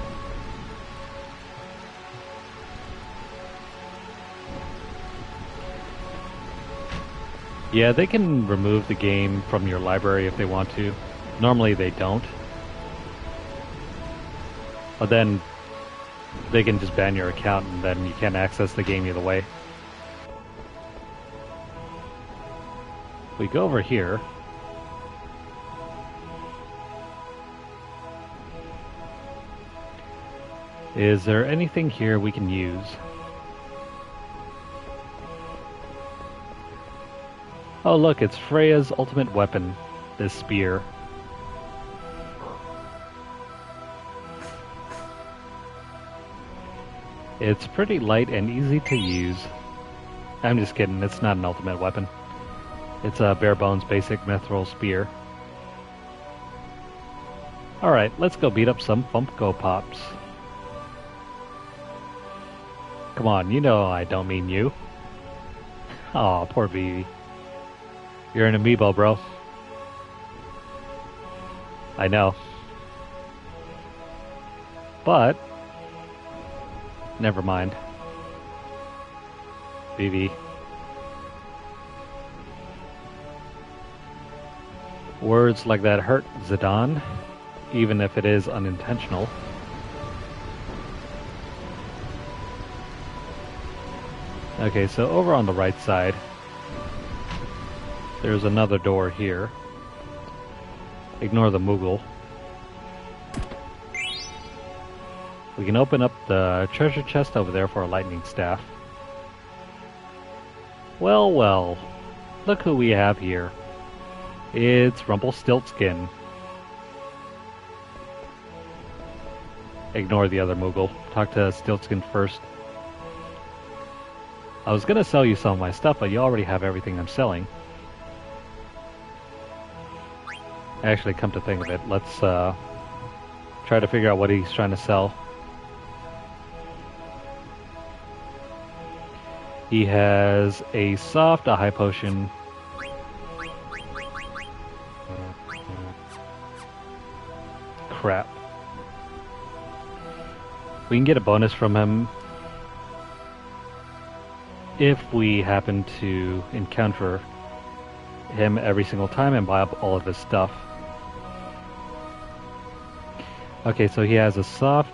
Yeah, they can remove the game from your library if they want to. Normally they don't. But then they can just ban your account and then you can't access the game either way. We go over here. Is there anything here we can use? Oh look, it's Freya's ultimate weapon, this spear. It's pretty light and easy to use. I'm just kidding. It's not an ultimate weapon. It's a bare bones basic mithril spear. Alright, let's go beat up some Funko Pops. Come on, you know I don't mean you. Aw, poor Vivi. You're an amiibo, bro. I know. But, never mind. Vivi. Words like that hurt, Zidane, even if it is unintentional. Okay, so over on the right side, there's another door here. Ignore the Moogle. We can open up the treasure chest over there for a lightning staff. Well, well, look who we have here. It's Rumpelstiltskin. Ignore the other Moogle. Talk to Stiltskin first. I was gonna sell you some of my stuff, but you already have everything I'm selling. Actually, come to think of it, let's try to figure out what he's trying to sell. He has a soft, a high potion. Crap. We can get a bonus from him if we happen to encounter him every single time and buy up all of his stuff. Okay, so he has a soft,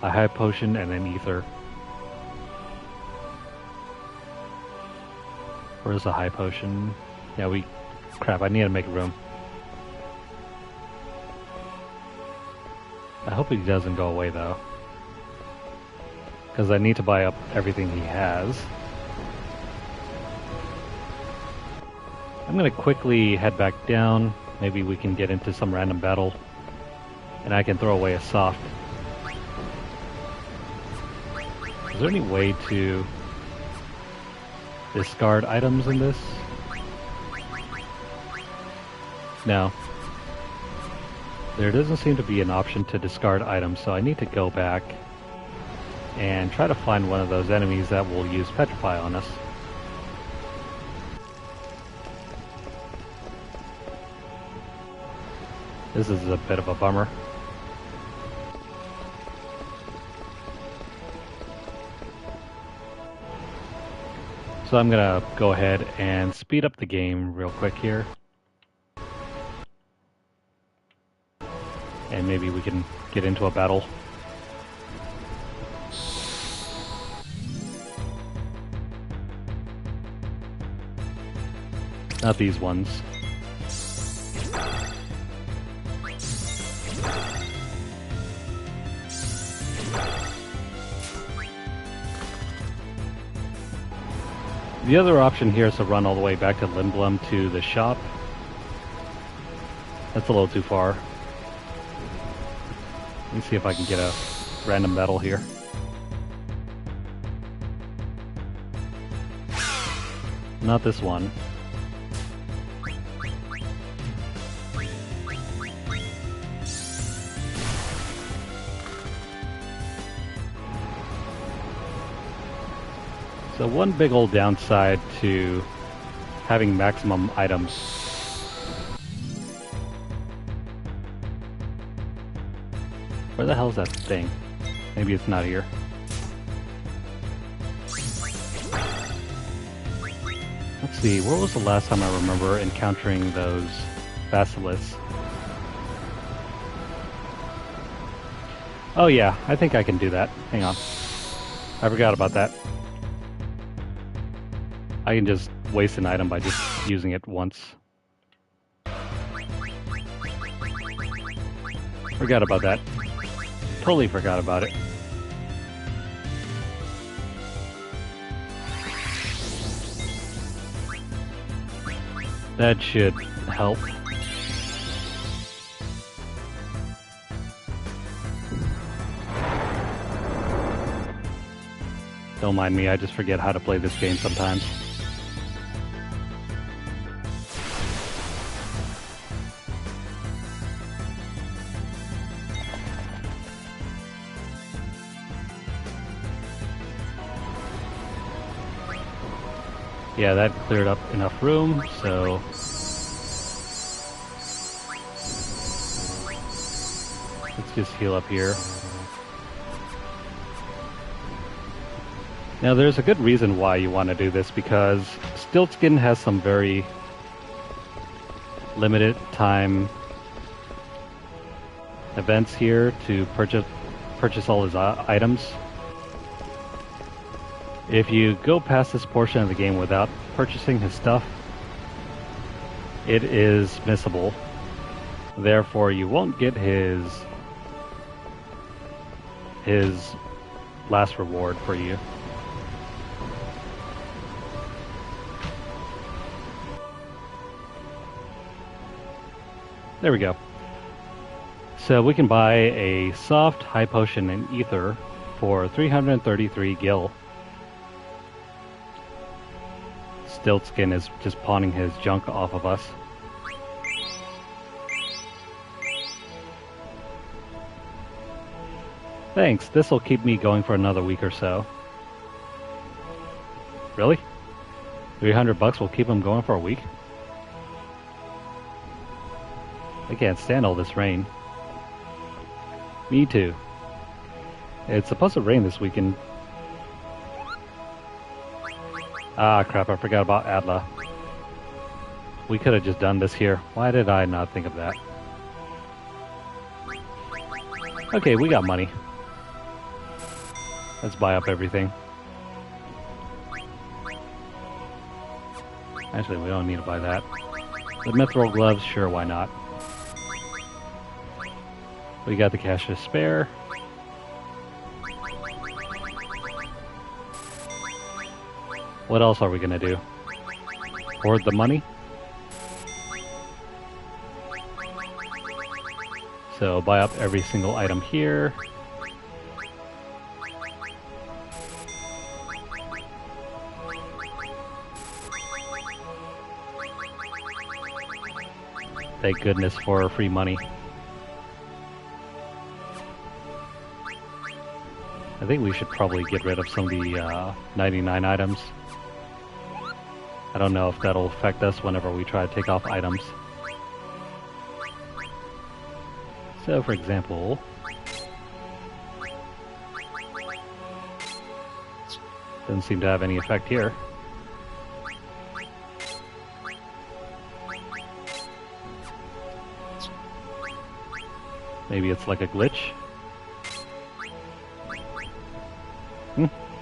a high potion, and an ether. Where's the high potion? Yeah, crap, I need to make room. I hope he doesn't go away, though. Because I need to buy up everything he has. I'm going to quickly head back down. Maybe we can get into some random battle. And I can throw away a soft. Is there any way to discard items in this? No. There doesn't seem to be an option to discard items, so I need to go back and try to find one of those enemies that will use Petrify on us. This is a bit of a bummer. So I'm gonna go ahead and speed up the game real quick here. And maybe we can get into a battle. Not these ones. The other option here is to run all the way back to Lindblom to the shop. That's a little too far. Let me see if I can get a random battle here. Not this one. So one big old downside to having maximum items. Where the hell is that thing? Maybe it's not here. Let's see, where was the last time I remember encountering those basilisks? Oh yeah, I think I can do that. Hang on. I forgot about that. I can just waste an item by just using it once. Forgot about that. Totally forgot about it. That should help. Don't mind me, I just forget how to play this game sometimes. Yeah, that cleared up enough room, so... let's just heal up here. Now there's a good reason why you want to do this, because Stiltskin has some very limited time events here to purchase all his items. If you go past this portion of the game without purchasing his stuff, it is missable. Therefore, you won't get his last reward for you. There we go. So we can buy a soft high potion in ether for 333 gil. Stiltskin is just pawning his junk off of us. Thanks, this'll keep me going for another week or so. Really? 300 bucks will keep him going for a week? I can't stand all this rain. Me too. It's supposed to rain this weekend. Ah, crap, I forgot about Atla. We could have just done this here. Why did I not think of that? Okay, we got money. Let's buy up everything. Actually, we don't need to buy that. The mithril gloves, sure, why not? We got the cash to spare. What else are we gonna do? Hoard the money? So buy up every single item here. Thank goodness for free money. I think we should probably get rid of some of the 99 items. I don't know if that'll affect us whenever we try to take off items. So, for example... doesn't seem to have any effect here. Maybe it's like a glitch?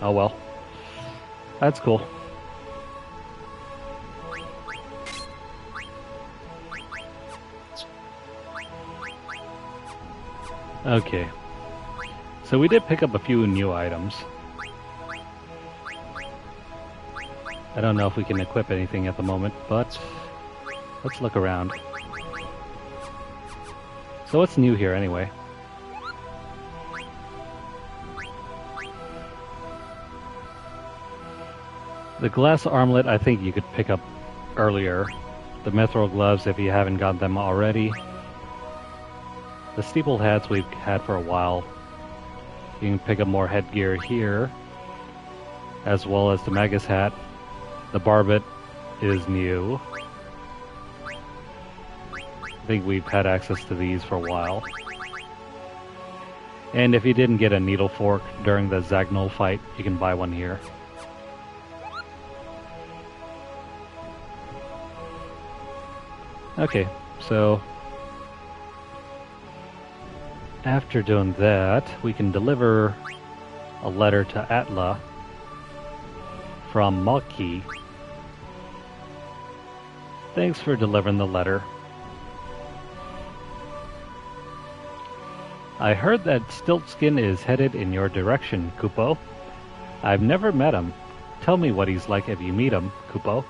Oh well. That's cool. Okay. So we did pick up a few new items. I don't know if we can equip anything at the moment, but let's look around. So what's new here anyway? The glass armlet I think you could pick up earlier. The mithril gloves if you haven't got them already. The steeple hats we've had for a while. You can pick up more headgear here, as well as the Magus hat. The barbet is new. I think we've had access to these for a while. And if you didn't get a needle fork during the Zagnol fight, you can buy one here. Okay, so after doing that, we can deliver a letter to Atla from Maki. Thanks for delivering the letter. I heard that Stiltskin is headed in your direction, Kupo. I've never met him. Tell me what he's like if you meet him, Kupo.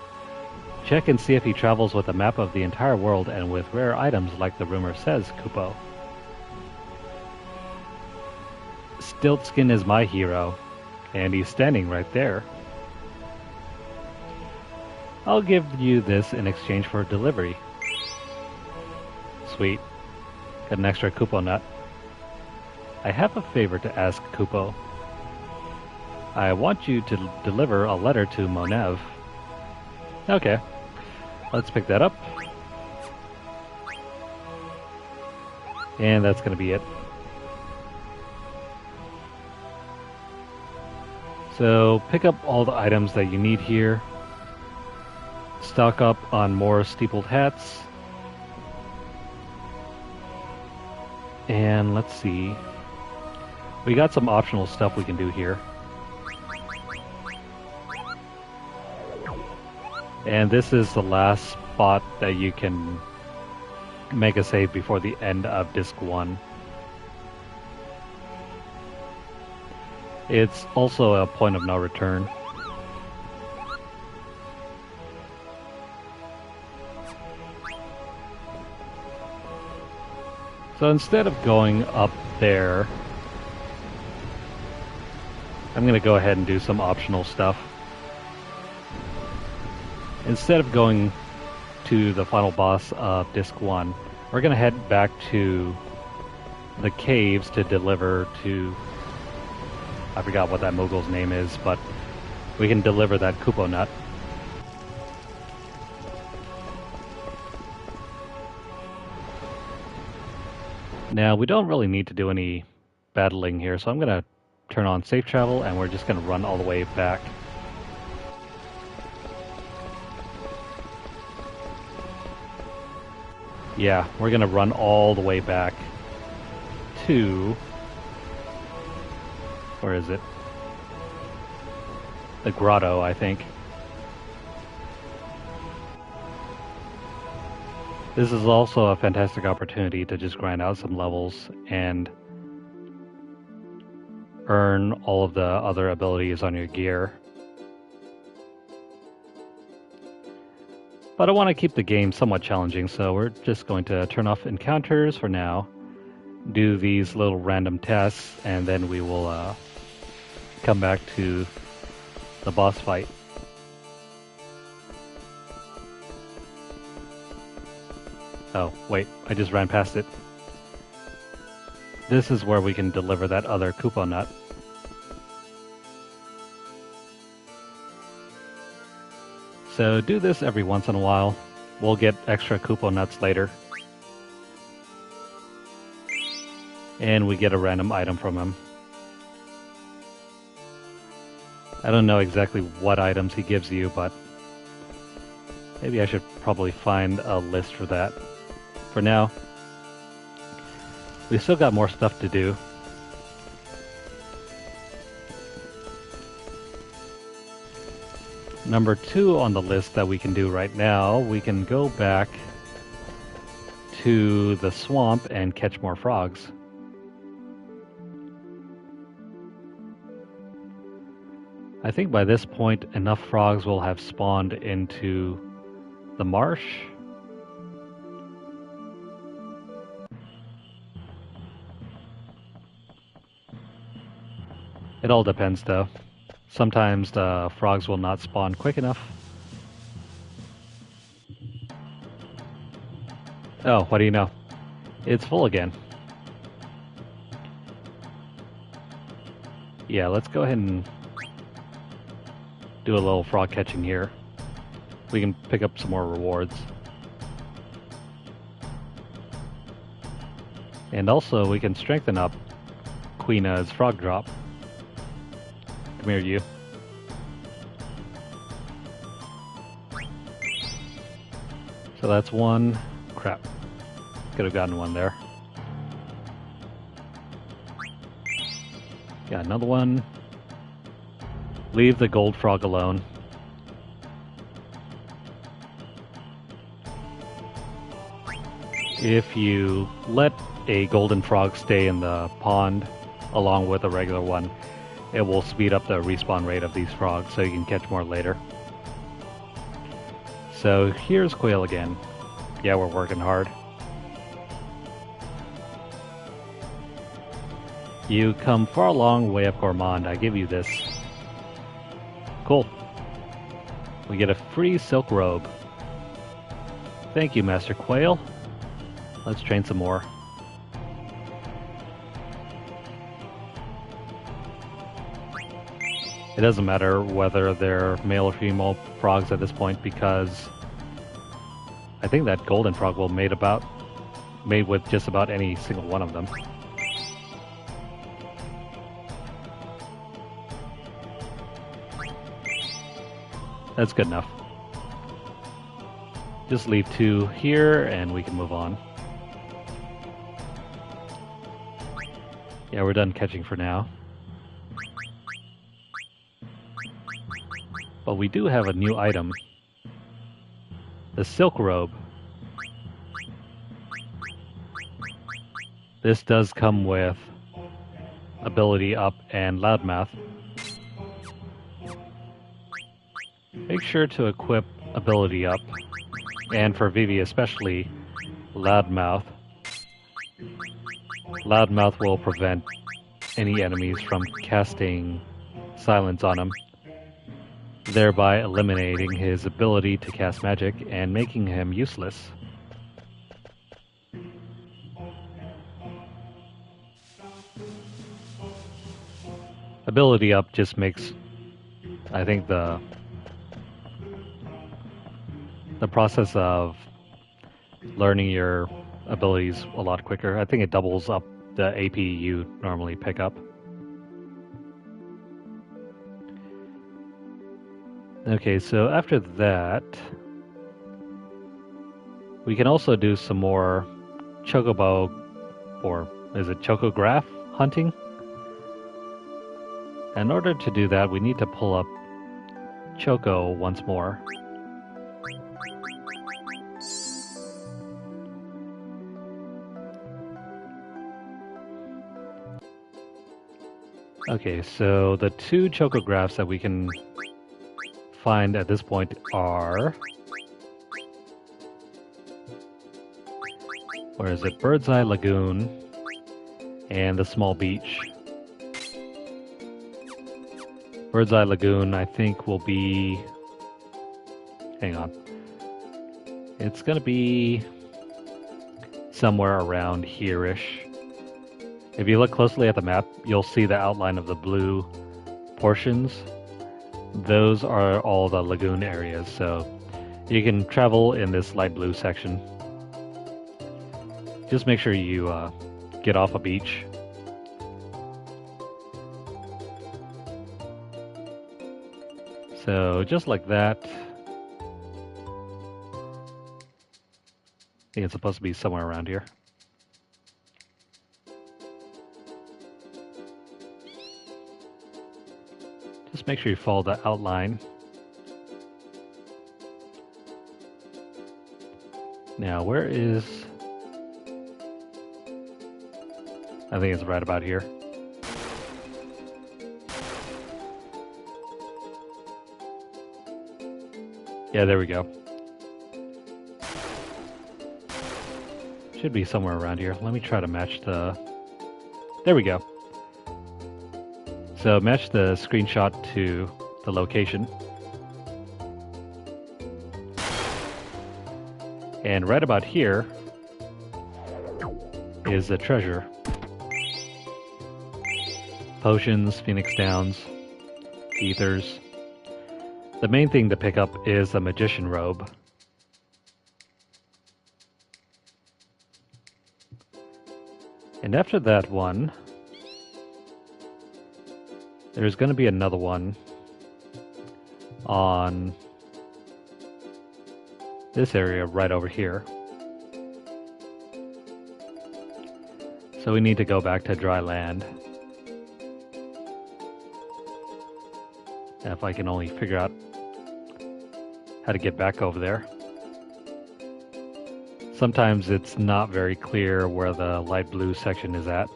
Check and see if he travels with a map of the entire world and with rare items like the rumor says, Kupo. Stiltskin is my hero. And he's standing right there. I'll give you this in exchange for delivery. Sweet. Got an extra Kupo nut. I have a favor to ask, Kupo. I want you to deliver a letter to Monev. Okay. Let's pick that up. And that's going to be it. So pick up all the items that you need here. Stock up on more steepled hats. And let's see. We got some optional stuff we can do here. And this is the last spot that you can make a save before the end of Disc 1. It's also a point of no return. So instead of going up there, I'm going to go ahead and do some optional stuff. Instead of going to the final boss of Disc 1, we're going to head back to the caves to deliver to... I forgot what that Moogle's name is, but we can deliver that Kupo nut. Now, we don't really need to do any battling here, so I'm going to turn on safe travel, and we're just going to run all the way back. Yeah, we're going to run all the way back to... Where is it? The grotto, I think. This is also a fantastic opportunity to just grind out some levels and earn all of the other abilities on your gear. But I want to keep the game somewhat challenging, so we're just going to turn off encounters for now, do these little random tests, and then we will come back to the boss fight. Oh, wait, I just ran past it. This is where we can deliver that other Kupo nut. So do this every once in a while. We'll get extra Kupo nuts later. And we get a random item from him. I don't know exactly what items he gives you, but maybe I should probably find a list for that. For now, we still got more stuff to do. Number 2 on the list that we can do right now, we can go back to the swamp and catch more frogs. I think by this point enough frogs will have spawned into the marsh. It all depends though. Sometimes the frogs will not spawn quick enough. Oh, what do you know? It's full again. Yeah, let's go ahead and do a little frog catching here. We can pick up some more rewards. And also we can strengthen up Queena's frog drop. Come here, you. So that's one. Crap. Could have gotten one there. Got another one. Leave the gold frog alone. If you let a golden frog stay in the pond along with a regular one, it will speed up the respawn rate of these frogs so you can catch more later. So here's Quail again. Yeah, we're working hard. You come far along way up Gourmand, I give you this. Cool. We get a free silk robe. Thank you, Master Quail. Let's train some more. It doesn't matter whether they're male or female frogs at this point, because I think that golden frog will mate with just about any single one of them. That's good enough. Just leave 2 here and we can move on. Yeah, we're done catching for now. But we do have a new item. The silk robe. This does come with ability up and loudmouth. Make sure to equip ability up, and for Vivi especially, loudmouth. Loudmouth will prevent any enemies from casting silence on him, thereby eliminating his ability to cast magic and making him useless. Ability up just makes, I think, the process of learning your abilities a lot quicker. I think it doubles up the AP you normally pick up. Okay, so after that, we can also do some more chocobo, or is it chocograph hunting? In order to do that, we need to pull up Choco once more. Okay, so the 2 chocographs that we can find at this point are... where is it? Bird's Eye Lagoon and the small beach. Bird's Eye Lagoon, I think, will be... hang on. It's gonna be somewhere around here-ish. If you look closely at the map, you'll see the outline of the blue portions. Those are all the lagoon areas, so you can travel in this light blue section. Just make sure you get off a beach. So just like that. I think it's supposed to be somewhere around here. Just make sure you follow the outline. Now, where is... I think it's right about here. Yeah, there we go. Should be somewhere around here. Let me try to match the... There we go. So match the screenshot to the location. And right about here is the treasure. Potions, Phoenix Downs, Ethers. The main thing to pick up is the Magician Robe. And after that one, there's going to be another one on this area right over here. So we need to go back to dry land. And if I can only figure out how to get back over there. Sometimes it's not very clear where the light blue section is at.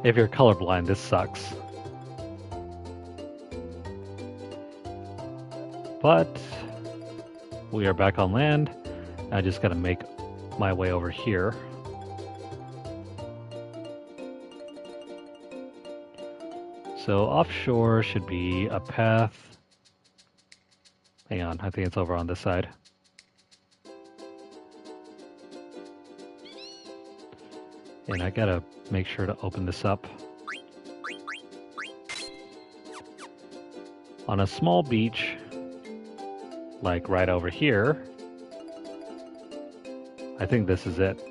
If you're colorblind, this sucks. But we are back on land. I just gotta make my way over here. So offshore should be a path. Hang on, I think it's over on this side. And I gotta make sure to open this up. On a small beach, like right over here, I think this is it.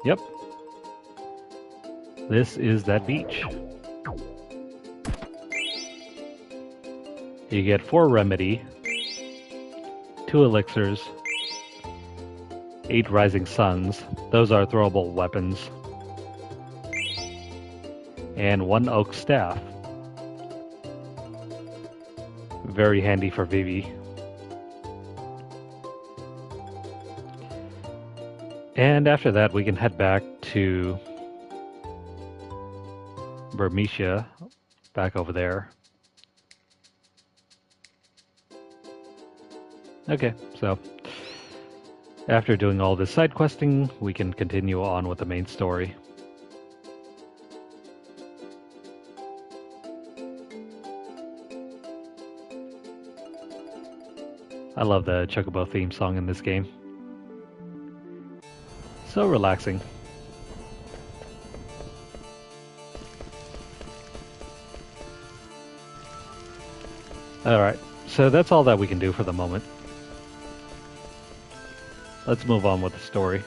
Yep. This is that beach. You get 4 remedy, 2 elixirs, 8 rising suns. Those are throwable weapons. And 1 oak staff. Very handy for Vivi. And after that, we can head back to Bermesia, back over there. Okay, so after doing all this side questing, we can continue on with the main story. I love the Chocobo theme song in this game. So relaxing. Alright, so that's all that we can do for the moment. Let's move on with the story.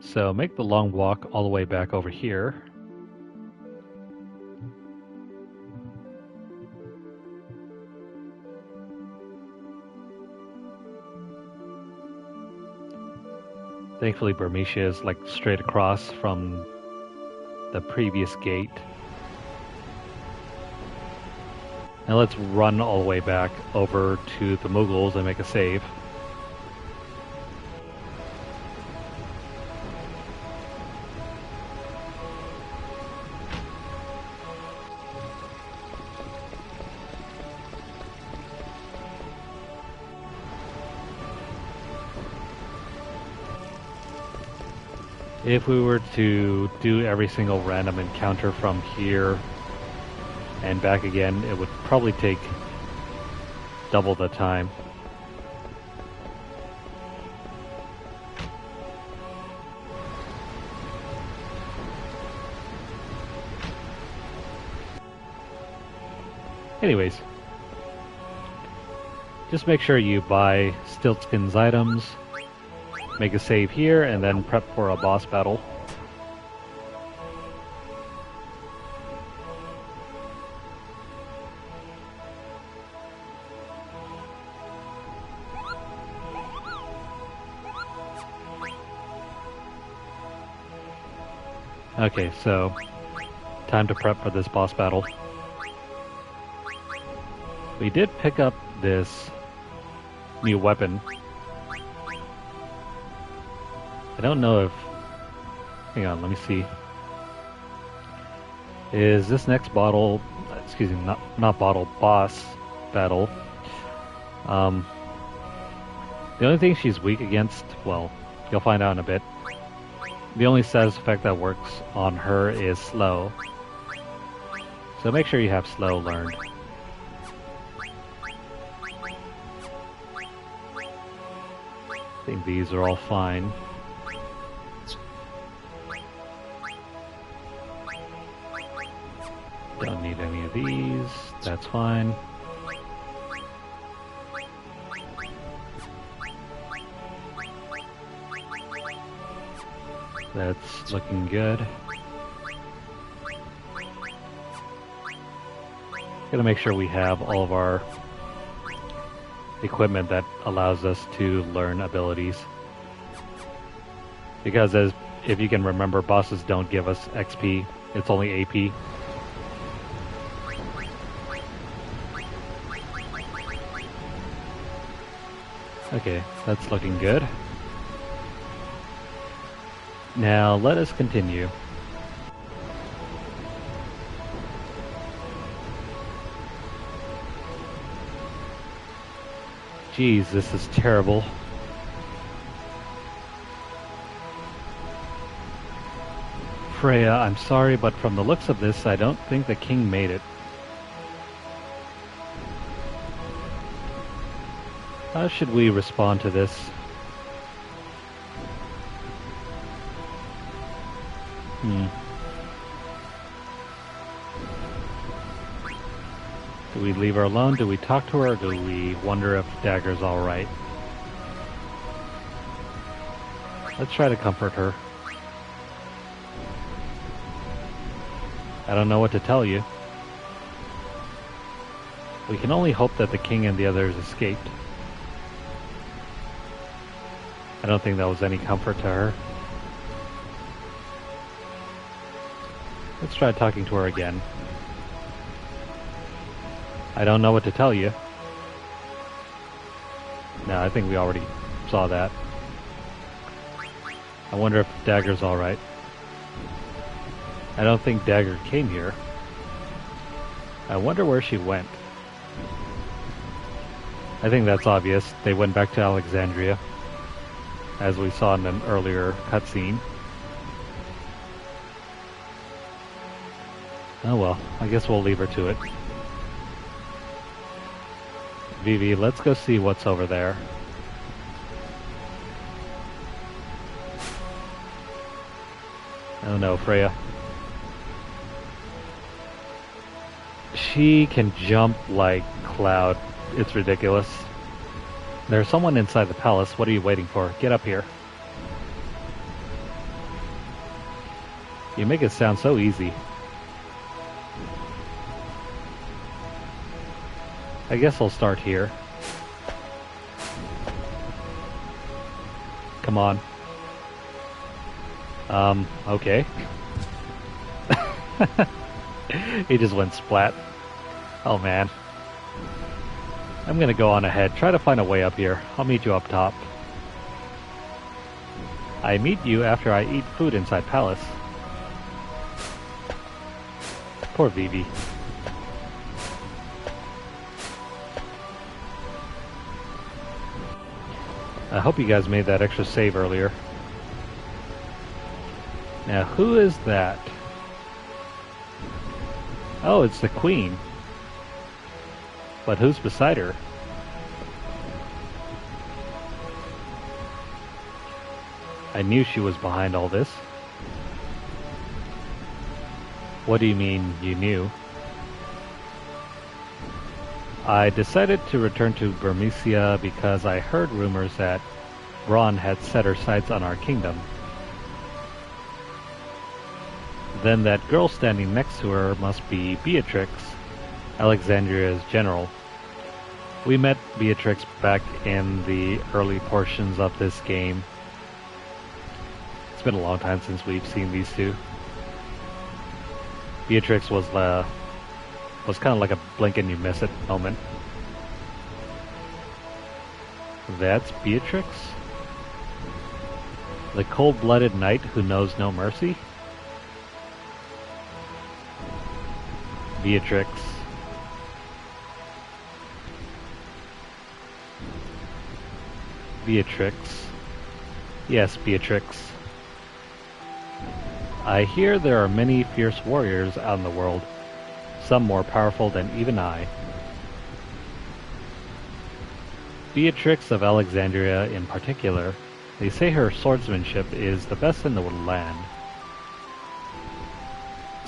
So make the long walk all the way back over here. Thankfully, Bermesia is like straight across from the previous gate. Now let's run all the way back over to the Mughals and make a save. If we were to do every single random encounter from here and back again, it would probably take double the time. Anyways, just make sure you buy Stiltskin's items, make a save here, and then prep for a boss battle. Okay, so time to prep for this boss battle. We did pick up this new weapon. I don't know if... Hang on, let me see. Is this next bottle... Excuse me, not bottle, boss battle. The only thing she's weak against, well, you'll find out in a bit. The only status effect that works on her is slow. So make sure you have slow learned. I think these are all fine. Don't need any of these, that's fine. That's looking good. Gotta make sure we have all of our equipment that allows us to learn abilities. Because if you can remember, bosses don't give us XP, it's only AP. Okay, that's looking good. Now let us continue. Jeez, this is terrible. Freya, I'm sorry, but from the looks of this, I don't think the king made it. How should we respond to this? Do we leave her alone? Do we talk to her? Or do we wonder if Dagger's alright? Let's try to comfort her. I don't know what to tell you. We can only hope that the king and the others escaped. I don't think that was any comfort to her. Let's try talking to her again. I don't know what to tell you. No, I think we already saw that. I wonder if Dagger's alright. I don't think Dagger came here. I wonder where she went. I think that's obvious. They went back to Alexandria, as we saw in an earlier cutscene. Oh well, I guess we'll leave her to it. Vivi, let's go see what's over there. Oh no, Freya. She can jump like Cloud. It's ridiculous. There's someone inside the palace. What are you waiting for? Get up here. You make it sound so easy. I guess I'll start here. Come on. Okay. He just went splat. Oh man. I'm gonna go on ahead. Try to find a way up here. I'll meet you up top. I meet you after I eat food inside palace. Poor Vivi. I hope you guys made that extra save earlier. Now, who is that? Oh, it's the queen. But who's beside her? I knew she was behind all this. What do you mean, you knew? I decided to return to Burmecia because I heard rumors that Braun had set her sights on our kingdom. Then that girl standing next to her must be Beatrix, Alexandria's general. We met Beatrix back in the early portions of this game. It's been a long time since we've seen these two. Beatrix was kind of like a blink and you miss it moment. That's Beatrix? The cold-blooded knight who knows no mercy? Beatrix. Beatrix. Yes, Beatrix. I hear there are many fierce warriors out in the world, some more powerful than even I. Beatrix of Alexandria in particular, they say her swordsmanship is the best in the land.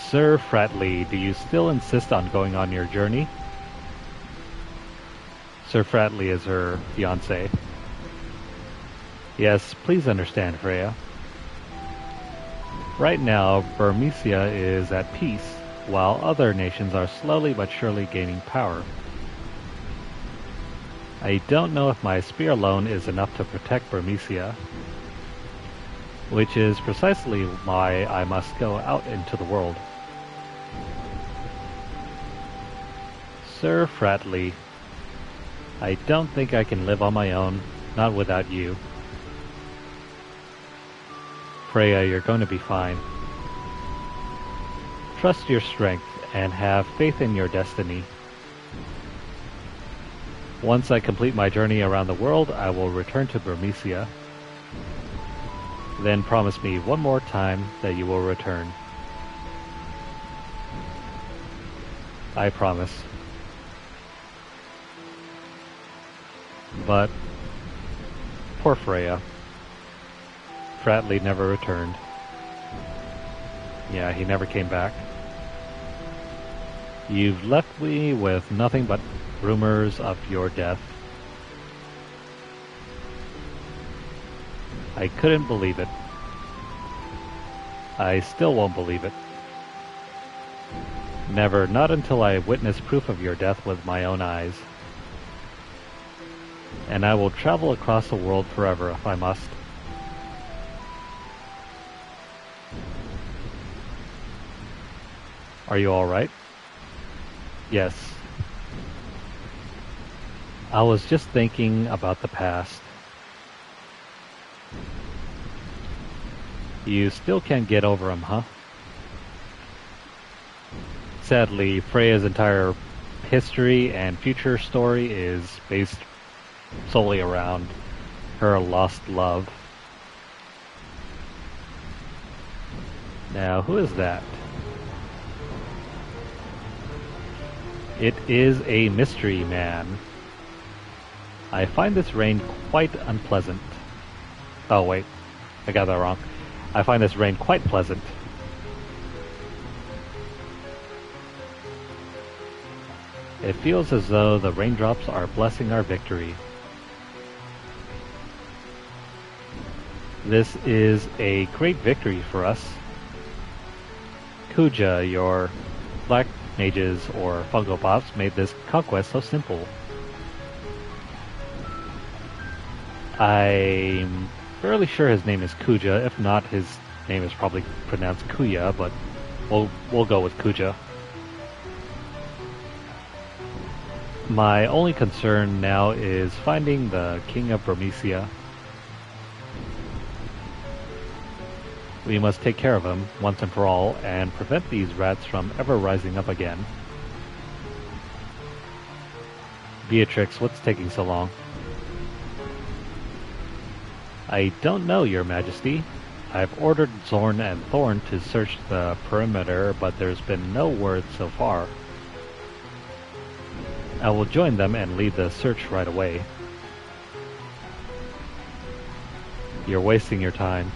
Sir Fratley, do you still insist on going on your journey? Sir Fratley is her fiancé. Yes, please understand, Freya. Right now, Burmecia is at peace, while other nations are slowly but surely gaining power. I don't know if my spear alone is enough to protect Burmecia, which is precisely why I must go out into the world. Sir Fratley, I don't think I can live on my own, not without you. Freya, you're going to be fine. Trust your strength and have faith in your destiny. Once I complete my journey around the world, I will return to Burmecia. Then promise me one more time that you will return. I promise. But poor Freya. Fratley never returned. Yeah, he never came back. You've left me with nothing but rumors of your death. I couldn't believe it. I still won't believe it. Never, not until I witness proof of your death with my own eyes. And I will travel across the world forever if I must. Are you alright? Yes. I was just thinking about the past. You still can't get over him, huh? Sadly, Freya's entire history and future story is based solely around her lost love. Now, who is that? It is a mystery man. I find this rain quite unpleasant. Oh wait, I got that wrong. I find this rain quite pleasant. It feels as though the raindrops are blessing our victory. This is a great victory for us. Kuja, your black mages or Funko Pops, made this conquest so simple. I'm fairly sure his name is Kuja. If not, his name is probably pronounced Kuya, but we'll go with Kuja. My only concern now is finding the King of Burmecia. We must take care of him once and for all and prevent these rats from ever rising up again. Beatrix, what's taking so long? I don't know, Your Majesty. I've ordered Zorn and Thorn to search the perimeter, but there's been no word so far. I will join them and lead the search right away. You're wasting your time.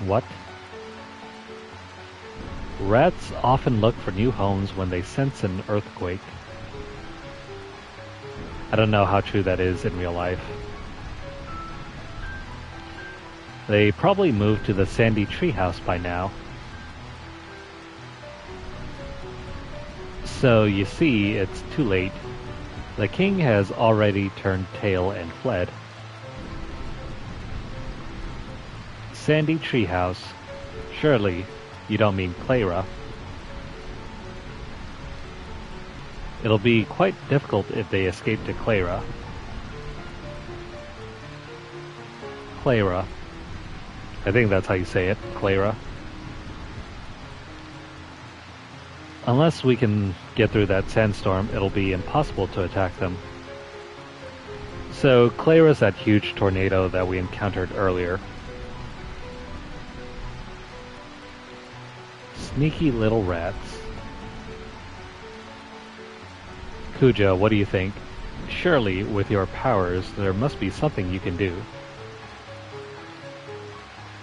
What? Rats often look for new homes when they sense an earthquake. I don't know how true that is in real life. They probably moved to the sandy treehouse by now. So you see, it's too late. The king has already turned tail and fled. Sandy treehouse. Surely you don't mean Clara. It'll be quite difficult if they escape to Clara. Clara. I think that's how you say it, Clara. Unless we can get through that sandstorm, it'll be impossible to attack them. So Clara's that huge tornado that we encountered earlier. Sneaky little rats. Kuja, what do you think? Surely, with your powers, there must be something you can do.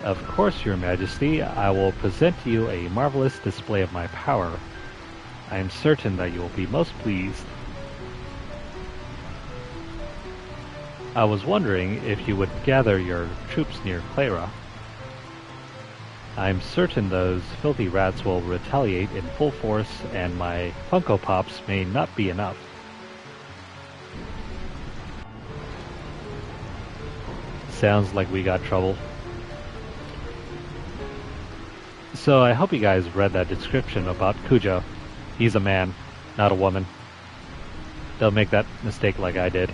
Of course, Your Majesty, I will present to you a marvelous display of my power. I am certain that you will be most pleased. I was wondering if you would gather your troops near Clara. I'm certain those filthy rats will retaliate in full force, and my Funko Pops may not be enough. Sounds like we got trouble. So I hope you guys read that description about Kuja. He's a man, not a woman. Don't make that mistake like I did.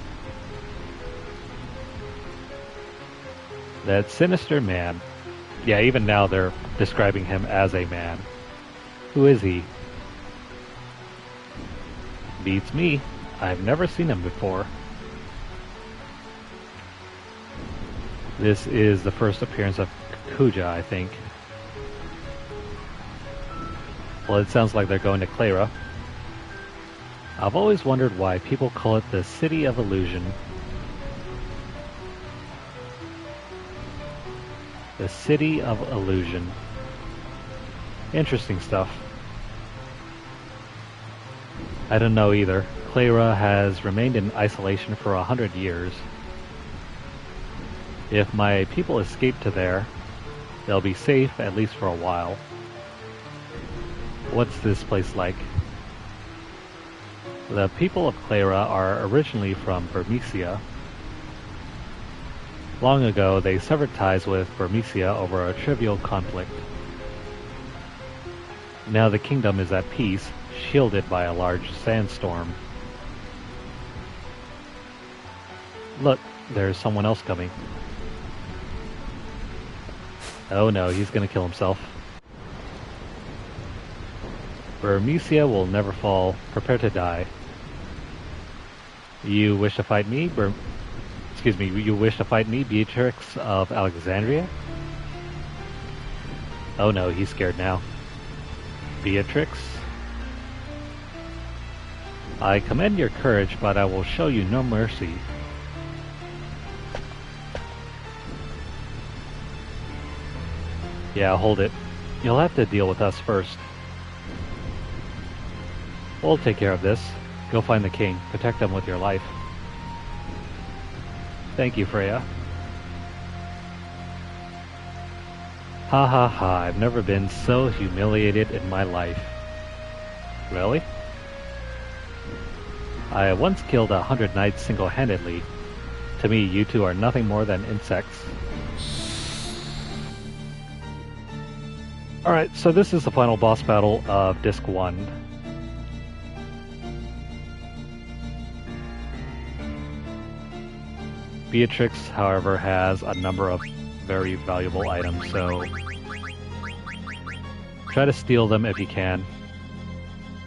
That sinister man. Yeah, even now they're describing him as a man. Who is he? Beats me. I've never seen him before. This is the first appearance of Kuja, I think. Well, it sounds like they're going to Clara. I've always wondered why people call it the City of Illusion. The City of Illusion. Interesting stuff. I don't know either. Clara has remained in isolation for 100 years. If my people escape to there, they'll be safe at least for a while. What's this place like? The people of Clara are originally from Burmecia. Long ago, they severed ties with Burmecia over a trivial conflict. Now the kingdom is at peace, shielded by a large sandstorm. Look, there's someone else coming. Oh no, he's gonna kill himself. Burmecia will never fall. Prepare to die. You wish to fight me? You wish to fight me, Beatrix of Alexandria? Oh no, he's scared now. Beatrix? I commend your courage, but I will show you no mercy. Yeah, hold it. You'll have to deal with us first. We'll take care of this. Go find the king. Protect him with your life. Thank you, Freya. Ha ha ha, I've never been so humiliated in my life. Really? I once killed 100 knights single-handedly. To me, you two are nothing more than insects. Alright, so this is the final boss battle of Disc 1. Beatrix, however, has a number of very valuable items, so try to steal them if you can.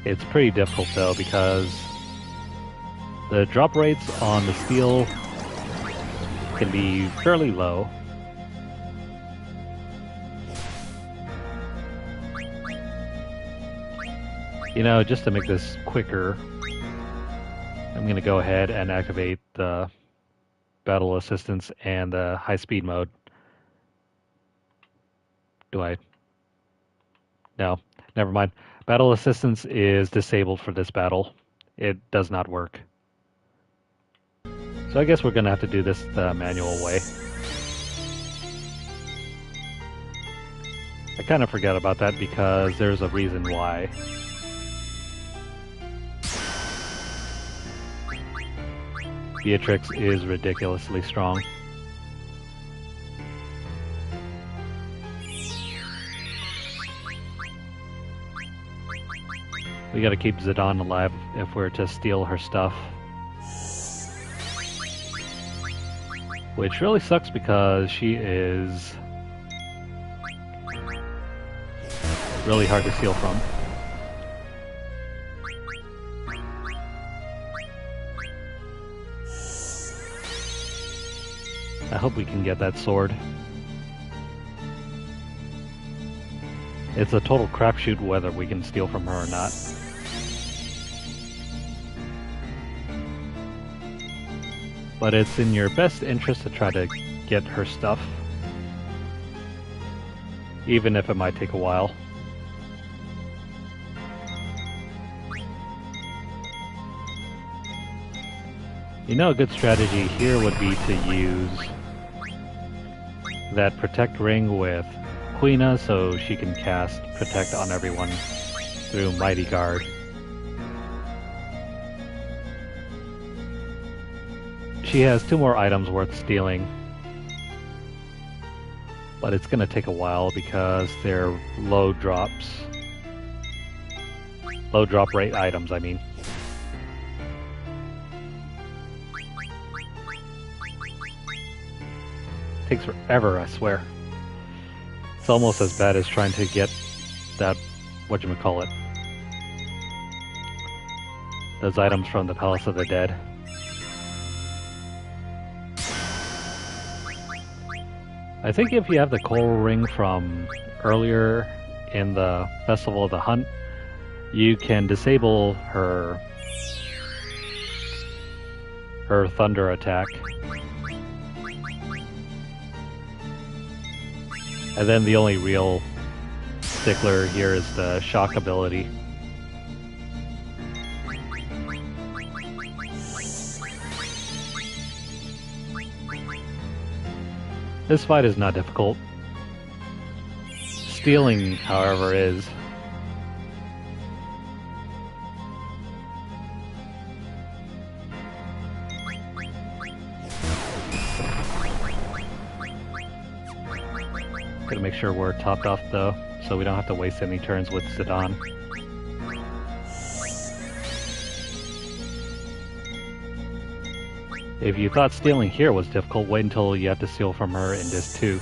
It's pretty difficult though, because the drop rates on the steel can be fairly low. You know, just to make this quicker, I'm going to go ahead and activate the battle assistance and the high speed mode. Do I? No, never mind. Battle assistance is disabled for this battle. It does not work. So I guess we're going to have to do this the manual way. I kind of forgot about that because there's a reason why. Beatrix is ridiculously strong. We gotta keep Zidane alive if we're to steal her stuff. Which really sucks because she is really hard to steal from. I hope we can get that sword. It's a total crapshoot whether we can steal from her or not. But it's in your best interest to try to get her stuff, even if it might take a while. You know, a good strategy here would be to use that Protect ring with Quina so she can cast Protect on everyone through Mighty Guard. She has 2 more items worth stealing, but it's going to take a while because they're low drop rate items, I mean. Takes forever, I swear. It's almost as bad as trying to get that, whatchamacallit, those items from the Palace of the Dead. I think if you have the coral ring from earlier in the Festival of the Hunt, you can disable her thunder attack. And then the only real stickler here is the shock ability. This fight is not difficult. Stealing, however, is. Gotta make sure we're topped off though, so we don't have to waste any turns with Zidane. If you thought stealing here was difficult, wait until you have to steal from her in Disc 2.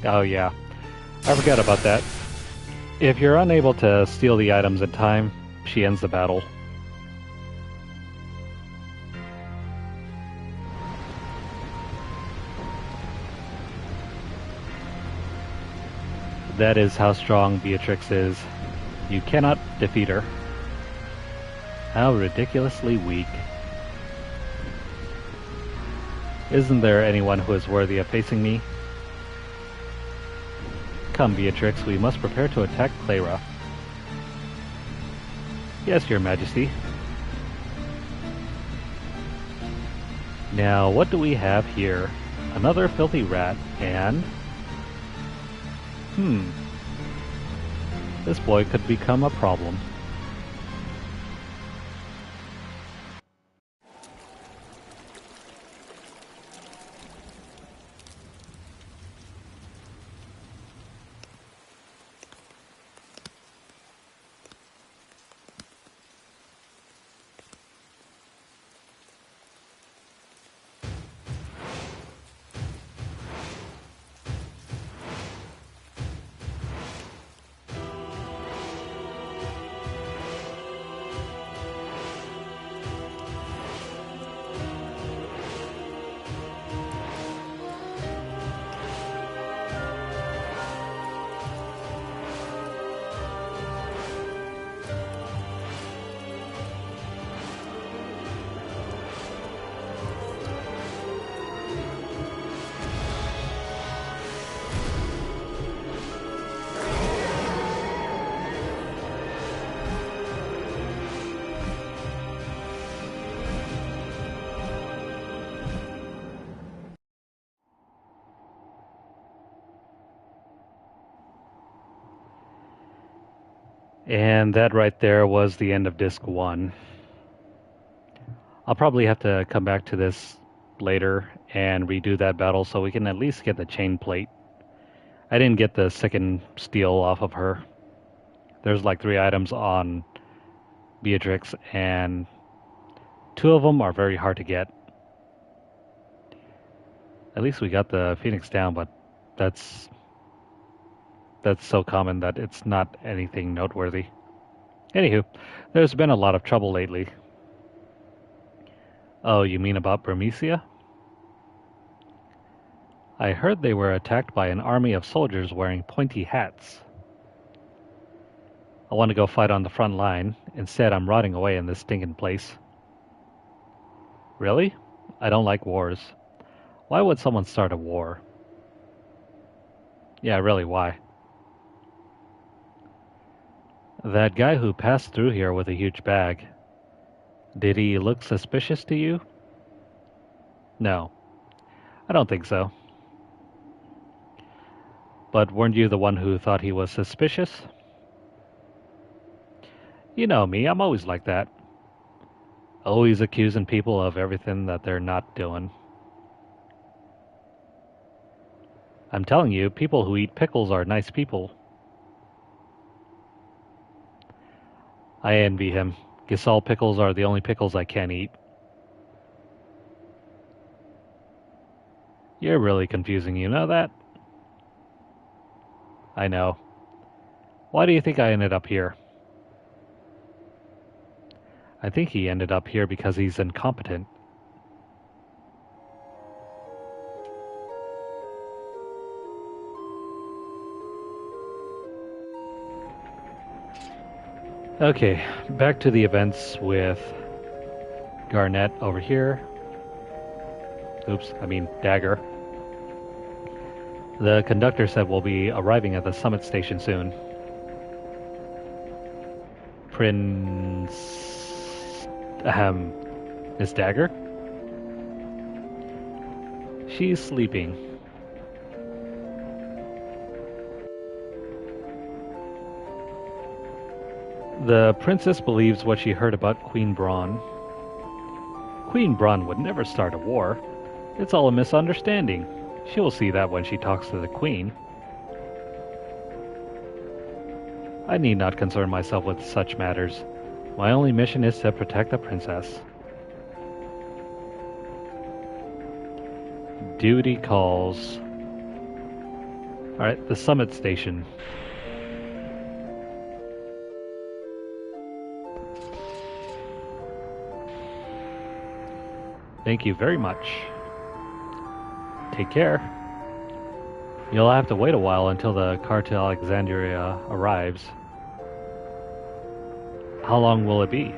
Oh yeah, I forgot about that. If you're unable to steal the items in time, she ends the battle. That is how strong Beatrix is. You cannot defeat her. How ridiculously weak. Isn't there anyone who is worthy of facing me? Come, Beatrix, we must prepare to attack Clara. Yes, Your Majesty. Now, what do we have here? Another filthy rat, and... This boy could become a problem. And that right there was the end of Disc 1. I'll probably have to come back to this later and redo that battle so we can at least get the chain plate. I didn't get the second steal off of her. There's like 3 items on Beatrix and 2 of them are very hard to get. At least we got the Phoenix down, but that's so common that it's not anything noteworthy. Anywho, there's been a lot of trouble lately. Oh, you mean about Burmecia? I heard they were attacked by an army of soldiers wearing pointy hats. I want to go fight on the front line. Instead, I'm rotting away in this stinking place. Really? I don't like wars. Why would someone start a war? Yeah, really, why? That guy who passed through here with a huge bag. Did he look suspicious to you? No, I don't think so. But weren't you the one who thought he was suspicious? You know me, I'm always like that. Always accusing people of everything that they're not doing. I'm telling you, people who eat pickles are nice people. I envy him. Giselle pickles are the only pickles I can't eat. You're really confusing, you know that? I know. Why do you think I ended up here? I think he ended up here because he's incompetent. Okay, back to the events with Garnet over here. Oops, I mean Dagger. The conductor said we'll be arriving at the summit station soon. Miss Dagger? She's sleeping. The princess believes what she heard about Queen Braun. Queen Braun would never start a war. It's all a misunderstanding. She will see that when she talks to the queen. I need not concern myself with such matters. My only mission is to protect the princess. Duty calls. Alright, the summit station. Thank you very much. Take care. You'll have to wait a while until the car to Alexandria arrives. How long will it be?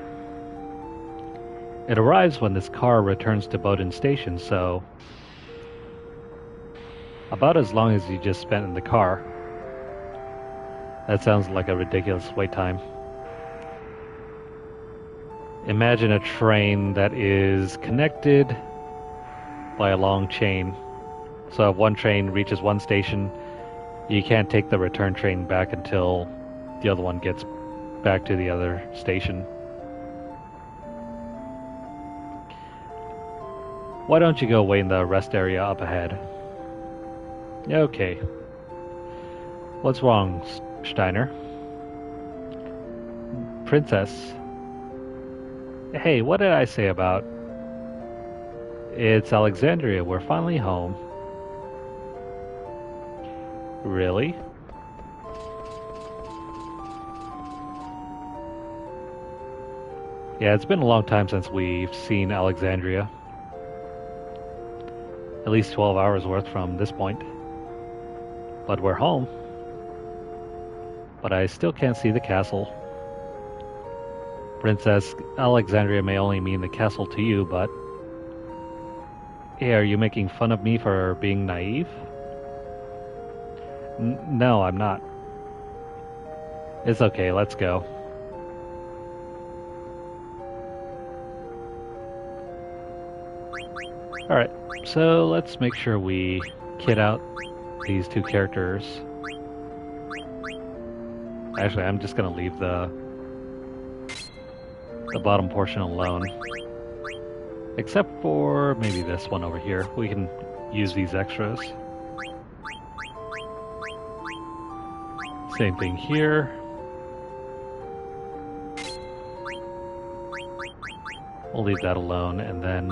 It arrives when this car returns to Bowden Station, so... about as long as you just spent in the car. That sounds like a ridiculous wait time. Imagine a train that is connected by a long chain. So if one train reaches one station, you can't take the return train back until the other one gets back to the other station. Why don't you go wait in the rest area up ahead? Okay. What's wrong, Steiner? Princess. Hey, what did I say about... It's Alexandria, we're finally home. Really? Yeah, it's been a long time since we've seen Alexandria. At least 12 hours worth from this point. But we're home. But I still can't see the castle. Princess, Alexandria may only mean the castle to you, but... Hey, are you making fun of me for being naive? No, I'm not. It's okay, let's go. Alright, so let's make sure we kit out these two characters. Actually, I'm just gonna leave the bottom portion alone. Except for maybe this one over here. We can use these extras. Same thing here. We'll leave that alone, and then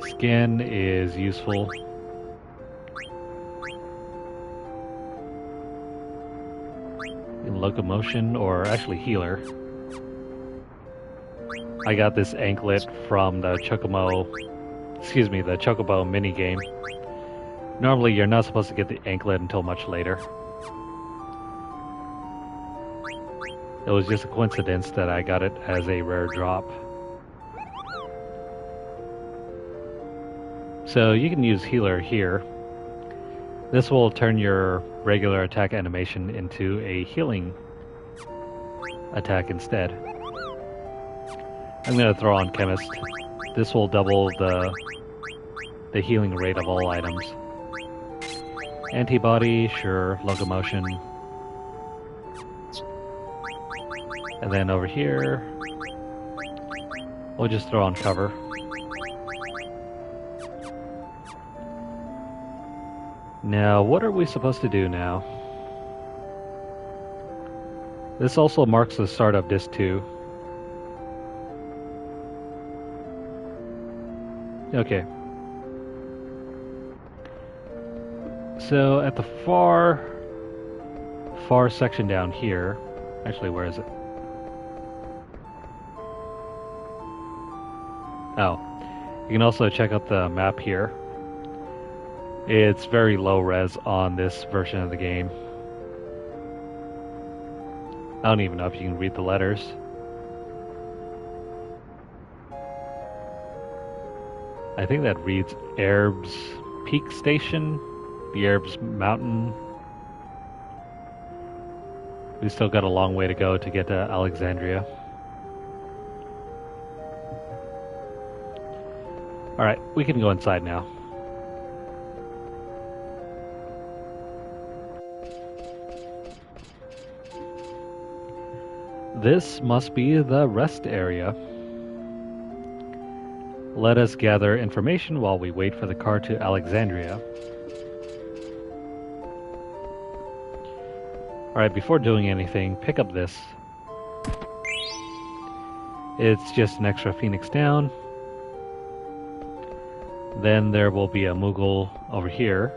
skin is useful. In locomotion, or actually healer. I got this anklet from the Chocobo minigame. Normally you're not supposed to get the anklet until much later. It was just a coincidence that I got it as a rare drop. So you can use healer here. This will turn your regular attack animation into a healing attack instead. I'm going to throw on Chemist. This will double the healing rate of all items. Antibody, sure, locomotion. And then over here, we'll just throw on cover. Now, what are we supposed to do now? This also marks the start of Disc 2. Okay. So at the far section down here, actually, where is it? Oh, you can also check out the map here. It's very low res on this version of the game. I don't even know if you can read the letters. I think that reads Erbs Peak Station, the Erbs Mountain. We still got a long way to go to get to Alexandria. Alright, we can go inside now. This must be the rest area. Let us gather information while we wait for the car to Alexandria. Alright, before doing anything, pick up this. It's just an extra Phoenix down. Then there will be a Moogle over here.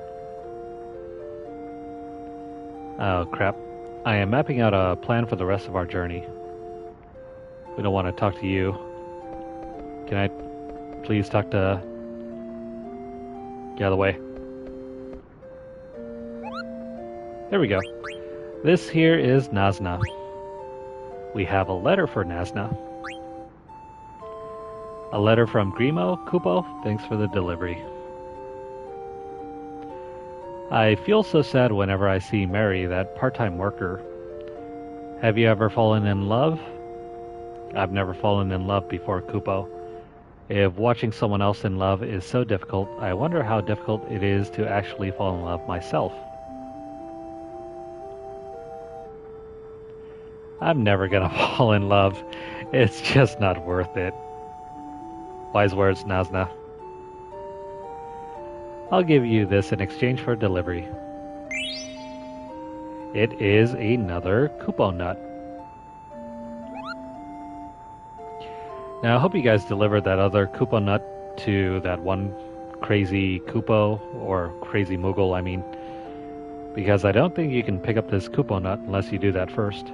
Oh crap. I am mapping out a plan for the rest of our journey. We don't want to talk to you. Can I please talk to... Get out of the way. There we go. This here is Nazna. We have a letter for Nazna. A letter from Grimo, Kupo. Thanks for the delivery. I feel so sad whenever I see Mary, that part-time worker. Have you ever fallen in love? I've never fallen in love before, Kupo. If watching someone else in love is so difficult, I wonder how difficult it is to actually fall in love myself. I'm never gonna fall in love. It's just not worth it. Wise words, Nazna. I'll give you this in exchange for delivery. It is another Kupo nut. Now I hope you guys delivered that other Kupo nut to that one crazy Kupo, or crazy Moogle, I mean. Because I don't think you can pick up this Kupo nut unless you do that first.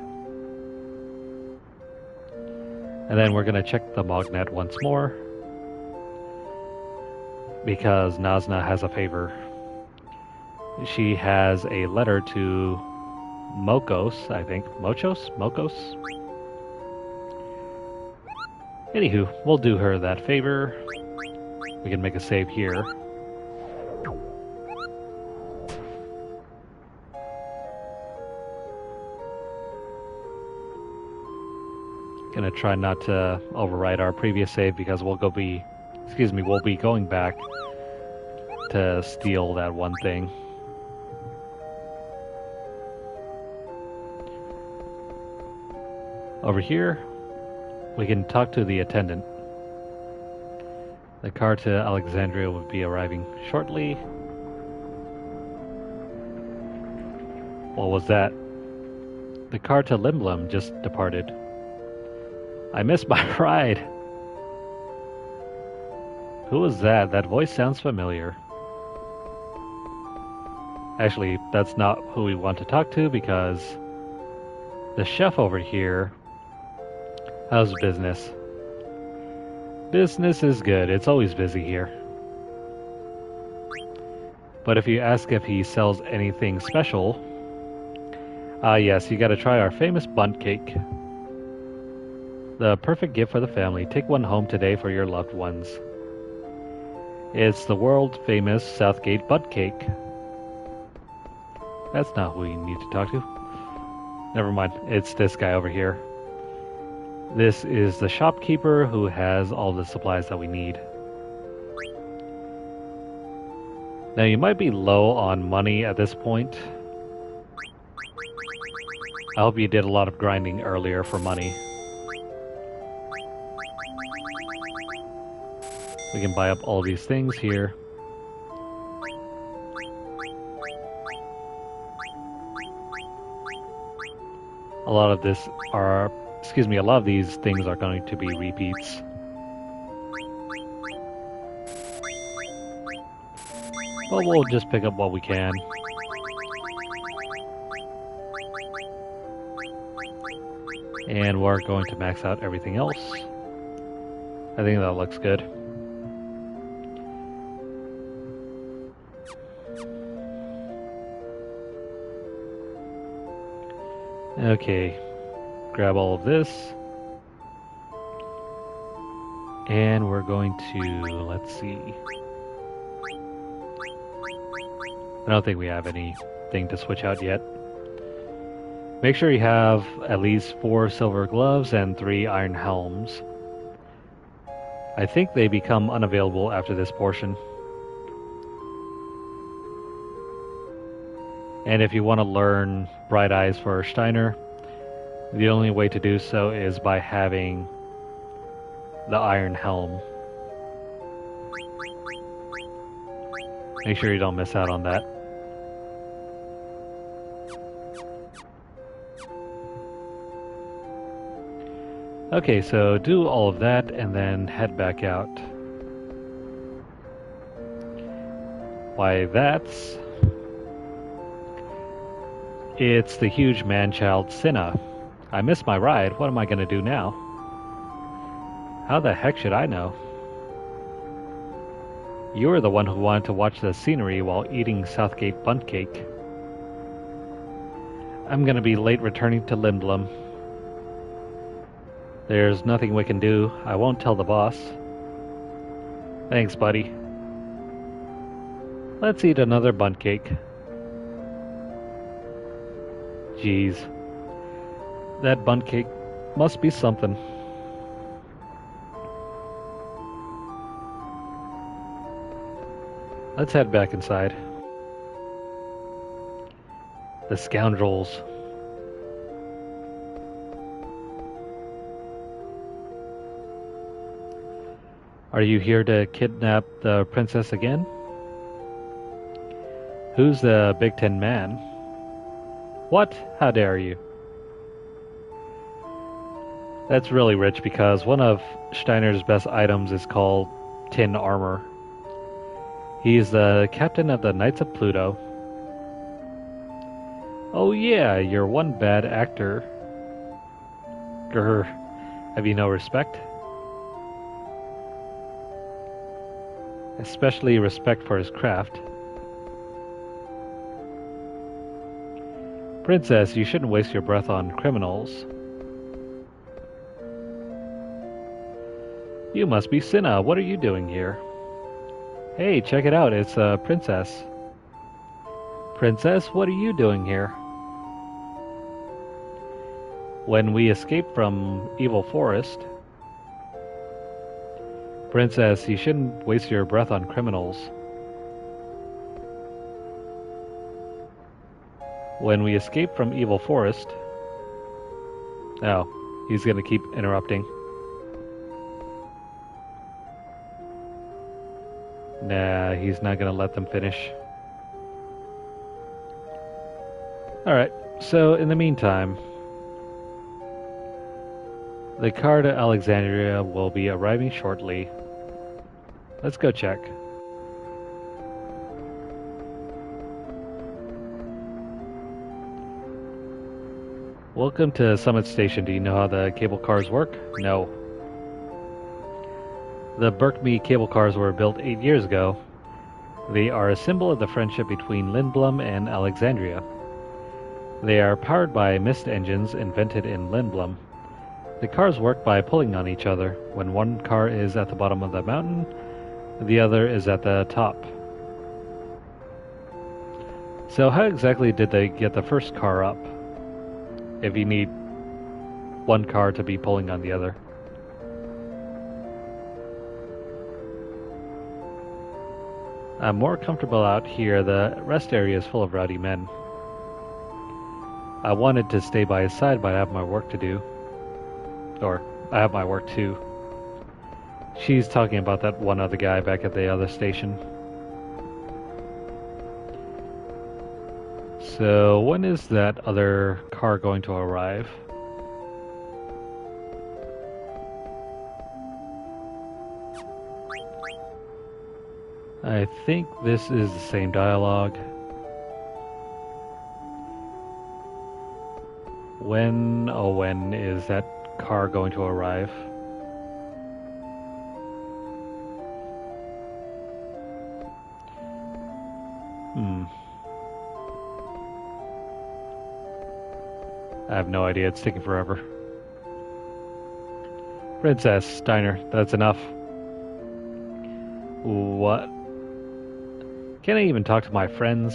And then we're going to check the Mognet once more. Because Nazna has a favor. She has a letter to Mokos, I think. Mokos? Anywho, we'll do her that favor. We can make a save here. Gonna try not to override our previous save because we'll be going back to steal that one thing. Over here, we can talk to the attendant. The car to Alexandria will be arriving shortly. What was that? The car to Limblum just departed. I missed my ride. Who was that? That voice sounds familiar. Actually, that's not who we want to talk to because the chef over here... How's business? Business is good. It's always busy here. But if you ask if he sells anything special... yes, you gotta try our famous bundt cake. The perfect gift for the family. Take one home today for your loved ones. It's the world-famous Southgate bundt cake. That's not who we need to talk to. Never mind. It's this guy over here. This is the shopkeeper who has all the supplies that we need. Now you might be low on money at this point. I hope you did a lot of grinding earlier for money. We can buy up all these things here. A lot of these things are going to be repeats. Well, we'll just pick up what we can. And we're going to max out everything else. I think that looks good. Okay, grab all of this. And we're going to, let's see. I don't think we have anything to switch out yet. Make sure you have at least 4 silver gloves and 3 iron helms. I think they become unavailable after this portion. And if you want to learn Bright Eyes for Steiner, the only way to do so is by having the iron helm. Make sure you don't miss out on that. Okay, so do all of that and then head back out. Why, it's the huge man-child Cinna. I missed my ride. What am I going to do now? How the heck should I know? You were the one who wanted to watch the scenery while eating Southgate Bundt Cake. I'm going to be late returning to Lindblom. There's nothing we can do. I won't tell the boss. Thanks, buddy. Let's eat another Bundt Cake. Jeez. That Bundt Cake must be something. Let's head back inside. The scoundrels. Are you here to kidnap the princess again? Who's the Big Ten man? What? How dare you? That's really rich because one of Steiner's best items is called tin armor. He's the captain of the Knights of Pluto. Oh yeah, you're one bad actor. Grr. Have you no respect? Especially respect for his craft. Princess, you shouldn't waste your breath on criminals. You must be Cinna. What are you doing here? Hey, check it out. It's a princess. Princess, what are you doing here? When we escaped from Evil Forest... Princess, you shouldn't waste your breath on criminals. When we escaped from Evil Forest... Oh, he's gonna keep interrupting. Nah, he's not gonna let them finish. Alright, so in the meantime... The car to Alexandria will be arriving shortly. Let's go check. Welcome to Summit Station. Do you know how the cable cars work? No. The Berkme cable cars were built 8 years ago. They are a symbol of the friendship between Lindblom and Alexandria. They are powered by mist engines invented in Lindblom. The cars work by pulling on each other. When one car is at the bottom of the mountain, the other is at the top. So how exactly did they get the first car up? If you need one car to be pulling on the other. I'm more comfortable out here. The rest area is full of rowdy men. I wanted to stay by his side, but I have my work to do. Or, I have my work too. She's talking about that one other guy back at the other station. So, when is that other car going to arrive? I think this is the same dialogue. When is that car going to arrive? I have no idea, it's taking forever. Princess Steiner, that's enough. What? Can't I even talk to my friends?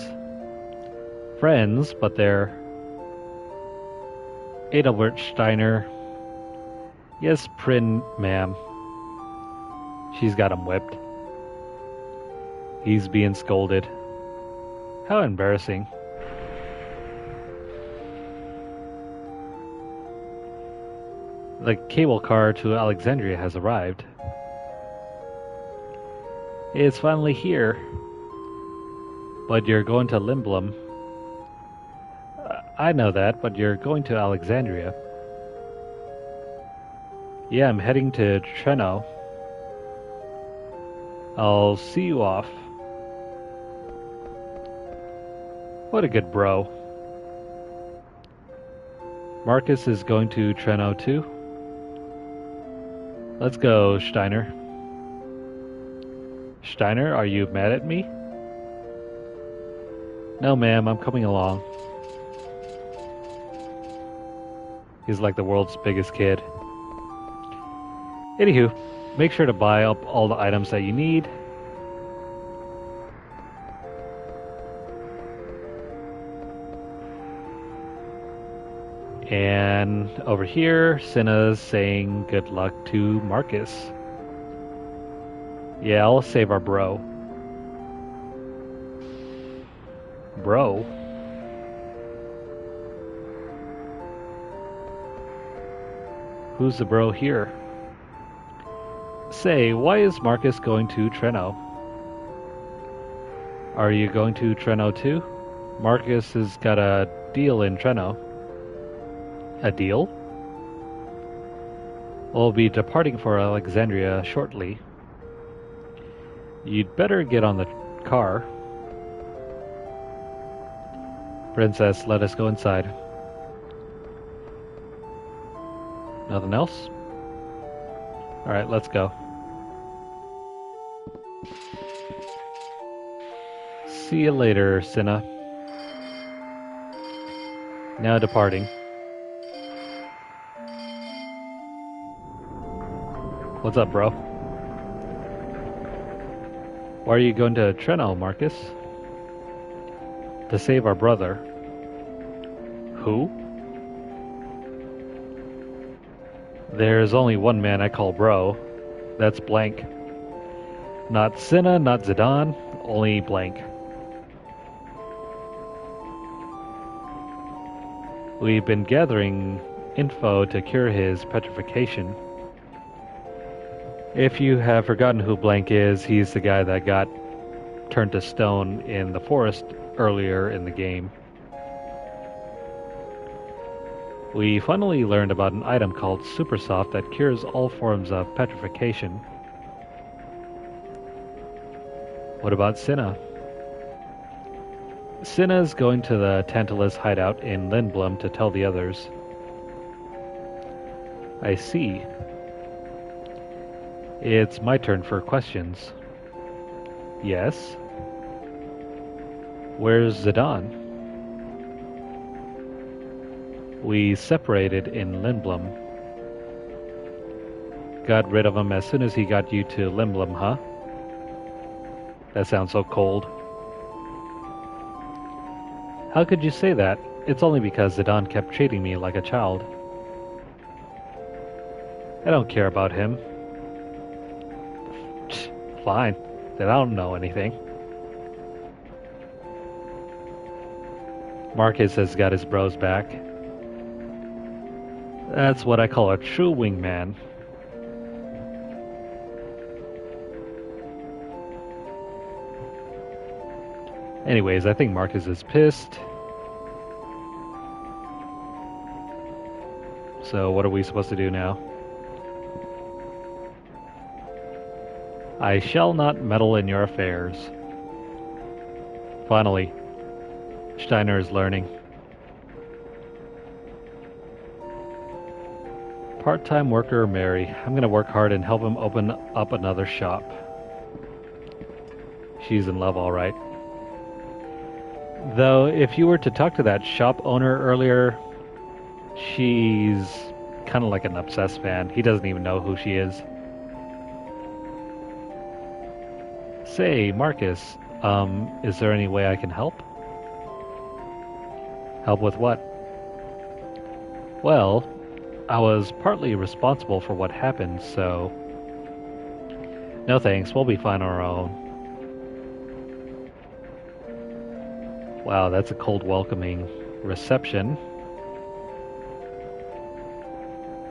Friends, but they're... Adelbert Steiner. Yes, ma'am. She's got him whipped. He's being scolded. How embarrassing. The cable car to Alexandria has arrived. It's finally here. But you're going to Limblum. I know that, but you're going to Alexandria. Yeah, I'm heading to Treno. I'll see you off. What a good bro. Marcus is going to Treno too? Let's go, Steiner. Steiner, are you mad at me? No, ma'am, I'm coming along. He's like the world's biggest kid. Anywho, make sure to buy up all the items that you need. And over here, Cinna's saying good luck to Marcus. Yeah, I'll save our bro. Bro? Who's the bro here? Say, why is Marcus going to Treno? Are you going to Treno too? Marcus has got a deal in Treno. A deal? We'll be departing for Alexandria shortly. You'd better get on the car. Princess, let us go inside. Nothing else? Alright, let's go. See you later, Cinna. Now departing. What's up, bro? Why are you going to Treno, Marcus? To save our brother. Who? There's only one man I call bro. That's Blank. Not Cinna, not Zidane, only Blank. We've been gathering info to cure his petrification. If you have forgotten who Blank is, he's the guy that got turned to stone in the forest earlier in the game. We finally learned about an item called Supersoft that cures all forms of petrification. What about Cinna? Cinna's going to the Tantalus hideout in Lindblom to tell the others. I see. It's my turn for questions. Yes? Where's Zidane? We separated in Lindblom. Got rid of him as soon as he got you to Lindblom, huh? That sounds so cold. How could you say that? It's only because Zidane kept treating me like a child. I don't care about him. Fine, then I don't know anything. Marcus has got his bros back. That's what I call a true wingman. Anyways, I think Marcus is pissed. So what are we supposed to do now? I shall not meddle in your affairs. Finally, Steiner is learning. Part-time worker Mary. I'm gonna work hard and help him open up another shop. She's in love, all right. Though, if you were to talk to that shop owner earlier, she's kind of like an obsessed fan. He doesn't even know who she is. Say, Marcus, is there any way I can help? Help with what? Well, I was partly responsible for what happened, so... No thanks, we'll be fine on our own. Wow, that's a cold welcoming reception.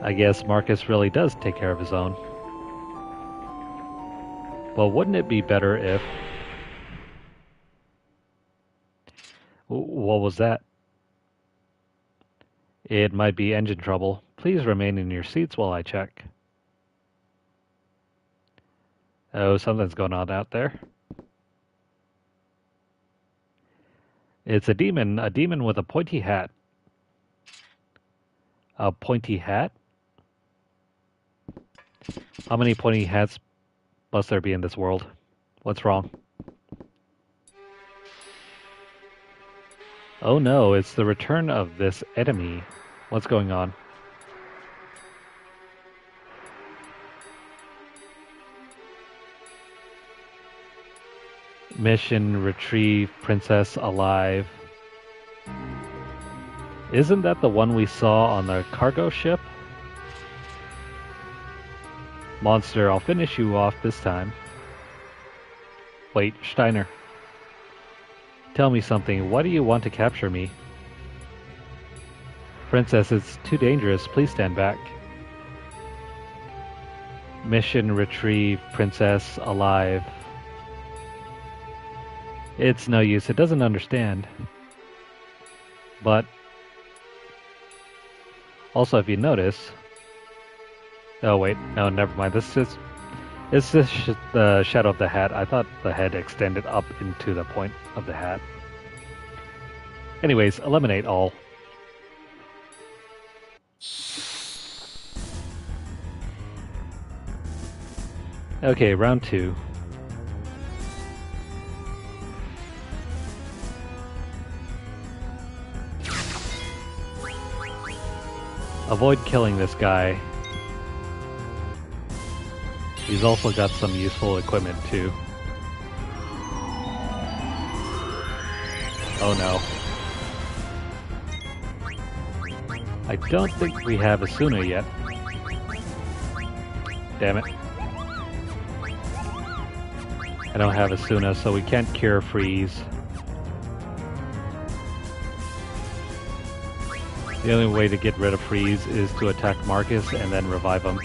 I guess Marcus really does take care of his own. Well, wouldn't it be better if... What was that? It might be engine trouble. Please remain in your seats while I check. Oh, something's going on out there. It's a demon with a pointy hat. A pointy hat? How many pointy hats must there be in this world? What's wrong? Oh no, it's the return of this enemy. What's going on? Mission: retrieve princess alive. Isn't that the one we saw on the cargo ship? Monster, I'll finish you off this time. Wait, Steiner. Tell me something. Why do you want to capture me? Princess, it's too dangerous. Please stand back. Mission: retrieve princess alive. It's no use. It doesn't understand. But also, if you notice... Oh wait, no, never mind. It's the shadow of the hat. I thought the head extended up into the point of the hat. Anyways, eliminate all. Okay, round 2. Avoid killing this guy. He's also got some useful equipment too. Oh no. I don't think we have Asuna yet. Damn it. I don't have Asuna, so we can't cure freeze. The only way to get rid of freeze is to attack Marcus and then revive him.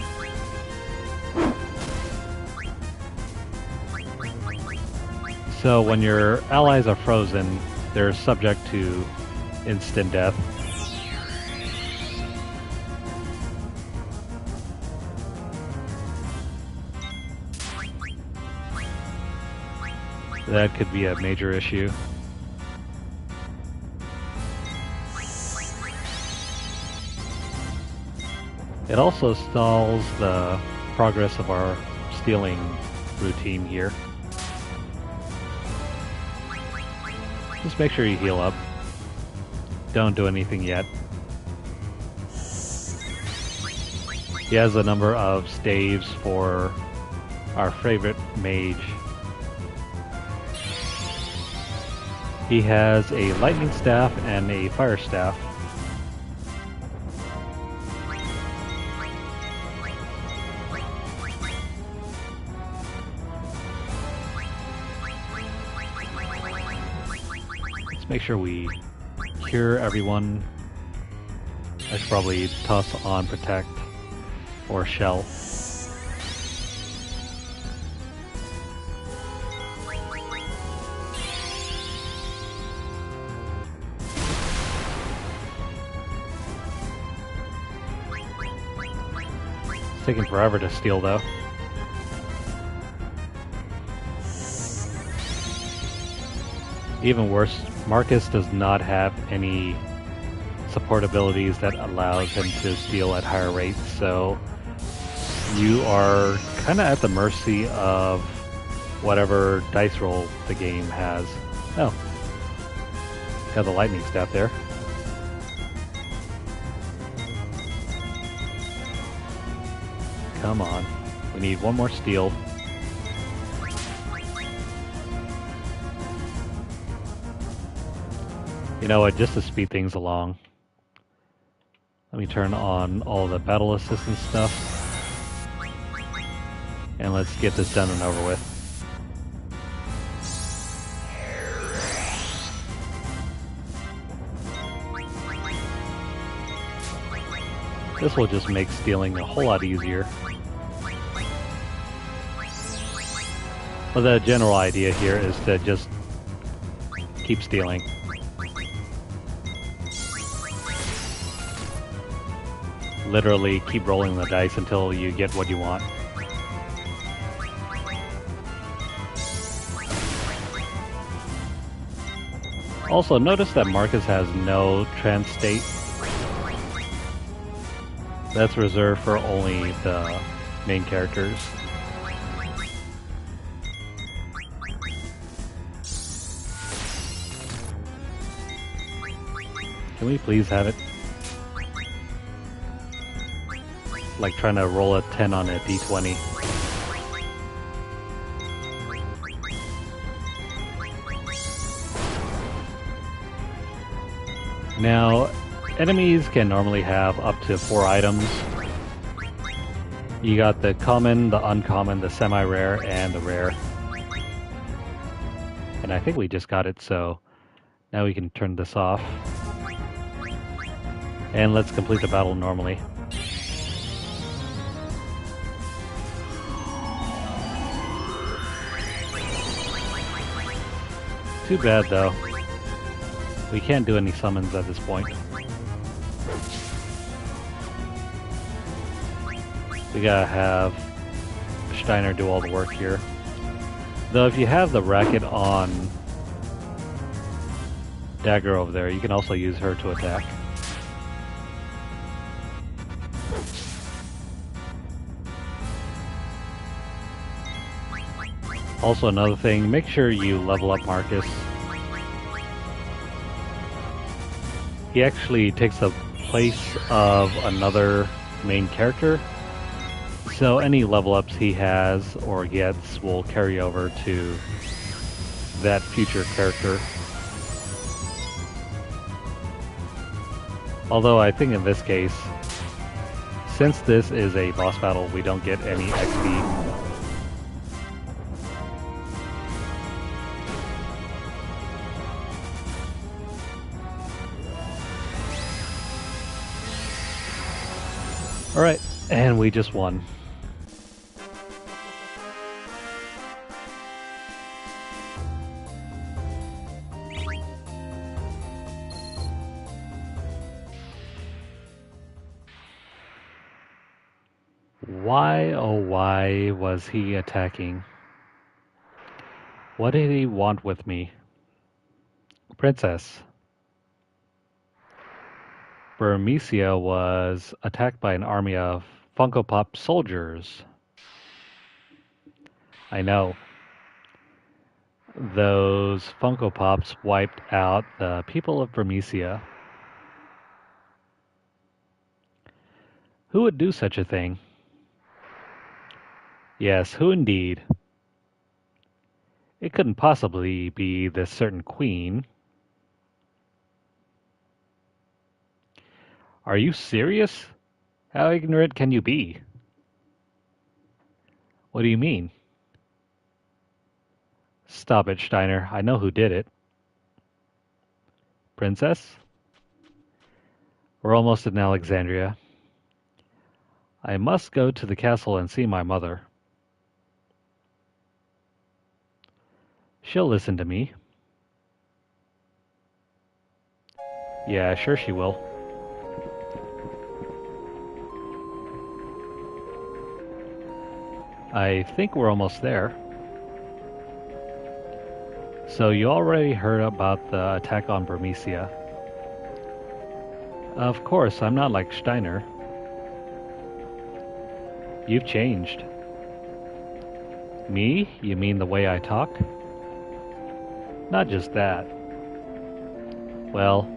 So when your allies are frozen, they're subject to instant death. That could be a major issue. It also stalls the progress of our stealing routine here. Just make sure you heal up. Don't do anything yet. He has a number of staves for our favorite mage. He has a lightning staff and a fire staff. Make sure we cure everyone. I should probably toss on protect or shell. It's taking forever to steal though. Even worse, Marcus does not have any support abilities that allows him to steal at higher rates, so you are kind of at the mercy of whatever dice roll the game has. Oh, got the lightning staff there. Come on, we need one more steal. You know what, just to speed things along, let me turn on all the battle assistance stuff. And let's get this done and over with. This will just make stealing a whole lot easier. But the general idea here is to just keep stealing. Literally keep rolling the dice until you get what you want. Also, notice that Marcus has no trance state. That's reserved for only the main characters. Can we please have it? Like trying to roll a 10 on a d20. Now, enemies can normally have up to 4 items. You got the common, the uncommon, the semi-rare, and the rare. And I think we just got it, so now we can turn this off. And let's complete the battle normally. Too bad though. We can't do any summons at this point. We gotta have Steiner do all the work here. Though if you have the racket on Dagger over there, you can also use her to attack. Also another thing, make sure you level up Marcus. He actually takes the place of another main character, so any level ups he has or gets will carry over to that future character. Although I think in this case, since this is a boss battle, we don't get any XP. Alright, and we just won. Why, oh why was he attacking? What did he want with me? Princess. Burmecia was attacked by an army of Funko Pop soldiers. I know. Those Funko Pops wiped out the people of Burmecia. Who would do such a thing? Yes, who indeed? It couldn't possibly be this certain queen. Are you serious? How ignorant can you be? What do you mean? Stop it, Steiner. I know who did it. Princess? We're almost in Alexandria. I must go to the castle and see my mother. She'll listen to me. Yeah, sure she will. I think we're almost there. So you already heard about the attack on Burmecia. Of course, I'm not like Steiner. You've changed. Me? You mean the way I talk? Not just that. Well,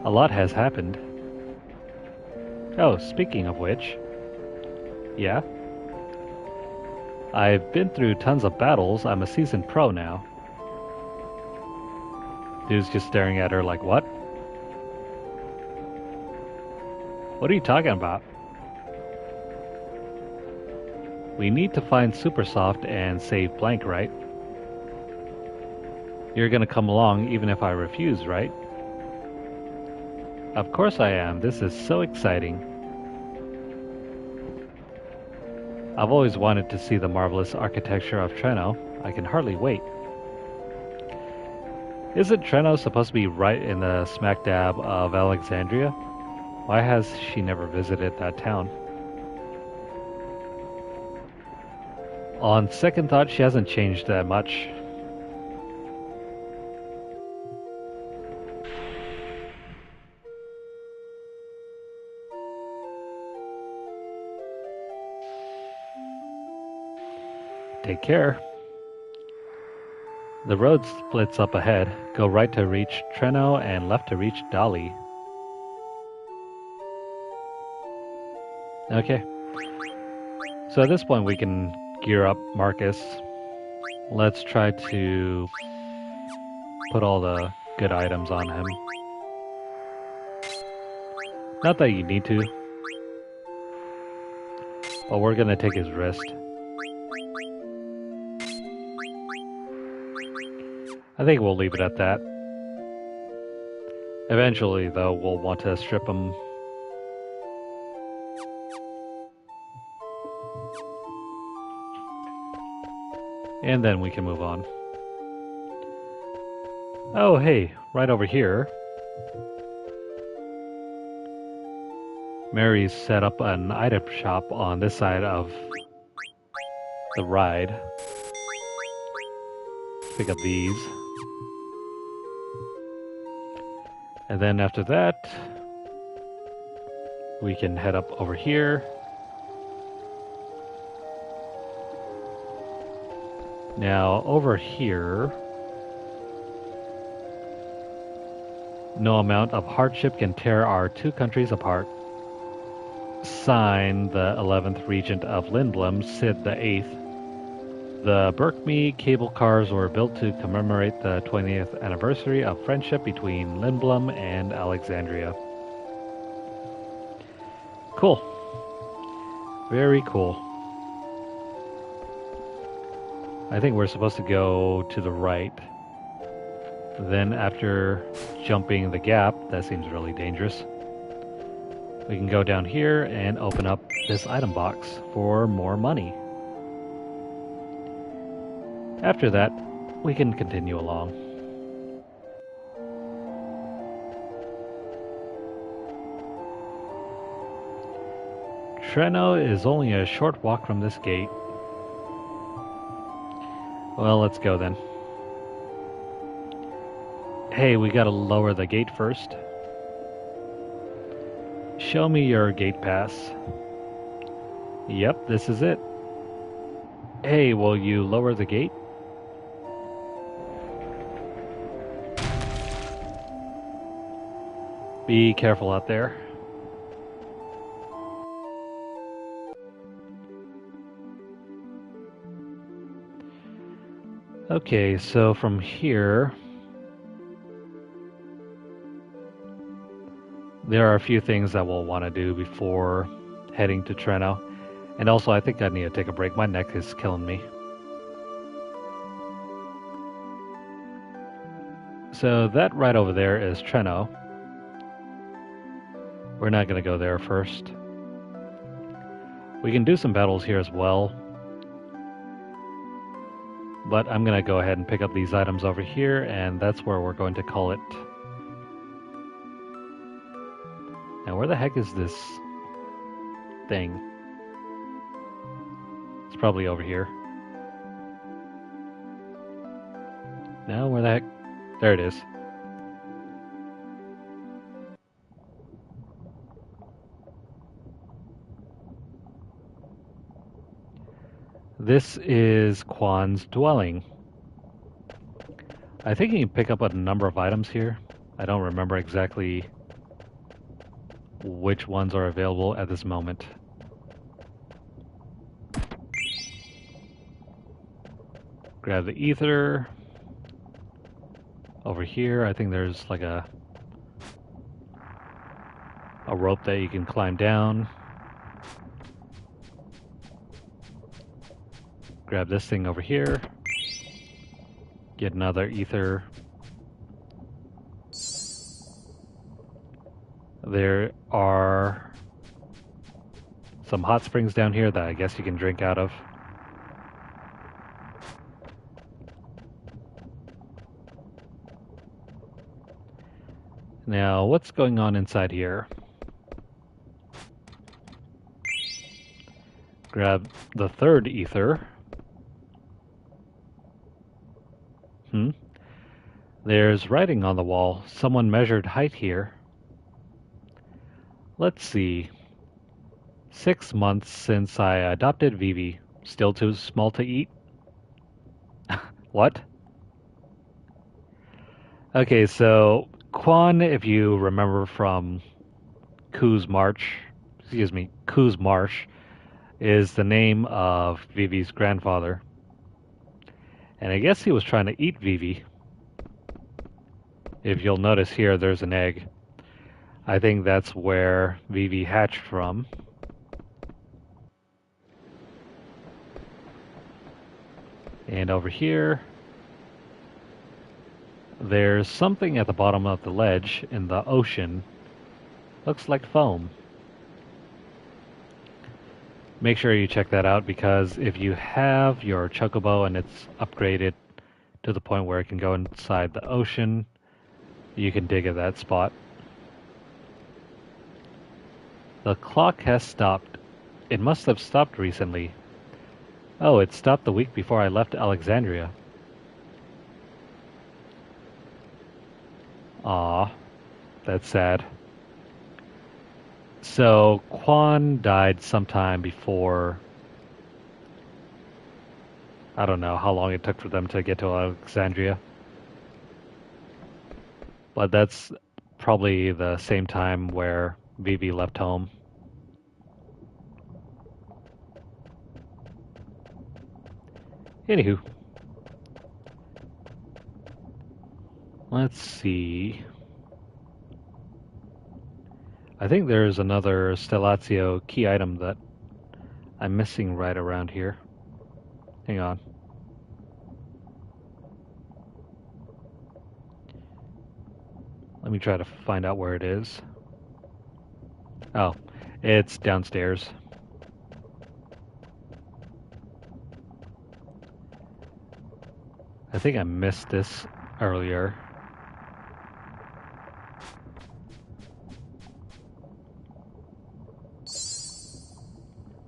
a lot has happened. Oh, speaking of which. Yeah? I've been through tons of battles. I'm a seasoned pro now. Dude's just staring at her like, what? What are you talking about? We need to find Supersoft and save Blank, right? You're gonna come along even if I refuse, right? Of course I am. This is so exciting. I've always wanted to see the marvelous architecture of Treno. I can hardly wait. Isn't Treno supposed to be right in the smack dab of Alexandria? Why has she never visited that town? On second thought, she hasn't changed that much. Take care. The road splits up ahead. Go right to reach Treno and left to reach Dali. Okay. So at this point we can gear up Marcus. Let's try to put all the good items on him. Not that you need to. But we're gonna take his wrist. I think we'll leave it at that. Eventually, though, we'll want to strip him. And then we can move on. Oh, hey, right over here. Mary's set up an item shop on this side of the ride. Pick up these. And then after that, we can head up over here. Now, over here, no amount of hardship can tear our two countries apart. Signed, the 11th Regent of Lindblom, Sid the 8th. The Berkme cable cars were built to commemorate the 20th anniversary of friendship between Lindblom and Alexandria. Cool. Very cool. I think we're supposed to go to the right. Then after jumping the gap, that seems really dangerous, we can go down here and open up this item box for more money. After that, we can continue along. Treno is only a short walk from this gate. Well, let's go then. Hey, we gotta lower the gate first. Show me your gate pass. Yep, this is it. Hey, will you lower the gate? Be careful out there. Okay, so from here, there are a few things that we'll want to do before heading to Treno. And also, I think I need to take a break. My neck is killing me. So that right over there is Treno. We're not going to go there first. We can do some battles here as well. But I'm going to go ahead and pick up these items over here, and that's where we're going to call it. Now, where the heck is this thing? It's probably over here. No, where the heck? There it is. This is Quan's dwelling. I think you can pick up a number of items here. I don't remember exactly which ones are available at this moment. Grab the ether. Over here, I think there's like a rope that you can climb down. Grab this thing over here. Get another ether. There are some hot springs down here that I guess you can drink out of. Now, what's going on inside here? Grab the third ether. There's writing on the wall. Someone measured height here. Let's see. 6 months since I adopted Vivi. Still too small to eat? What? Okay, so Quan, if you remember from Ku's March, is the name of Vivi's grandfather. And I guess he was trying to eat Vivi. If you'll notice here, there's an egg. I think that's where Vivi hatched from. And over here, there's something at the bottom of the ledge in the ocean. Looks like foam. Make sure you check that out, because if you have your chocobo and it's upgraded to the point where it can go inside the ocean, you can dig at that spot. The clock has stopped. It must have stopped recently. Oh, it stopped the week before I left Alexandria. Aw, that's sad. So, Quan died sometime before... I don't know how long it took for them to get to Alexandria. But that's probably the same time where Vivi left home. Anywho. Let's see. I think there's another Stellatio key item that I'm missing right around here. Hang on. Let me try to find out where it is. Oh, it's downstairs. I think I missed this earlier.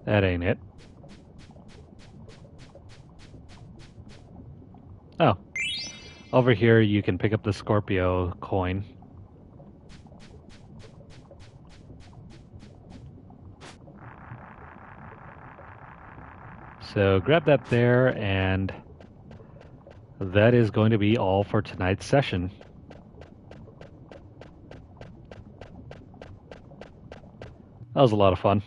That ain't it. Oh. Over here you can pick up the Scorpio coin. So grab that there, and that is going to be all for tonight's session. That was a lot of fun.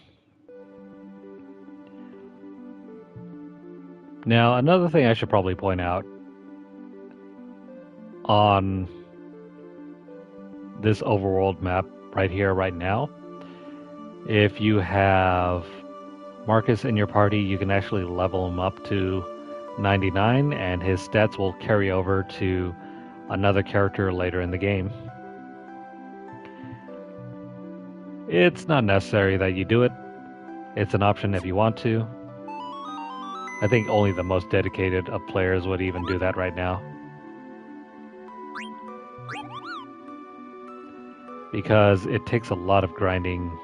Now, another thing I should probably point out on this overworld map right here, right now, if you have Marcus in your party, you can actually level him up to 99, and his stats will carry over to another character later in the game. It's not necessary that you do it. It's an option if you want to. I think only the most dedicated of players would even do that right now. Because it takes a lot of grinding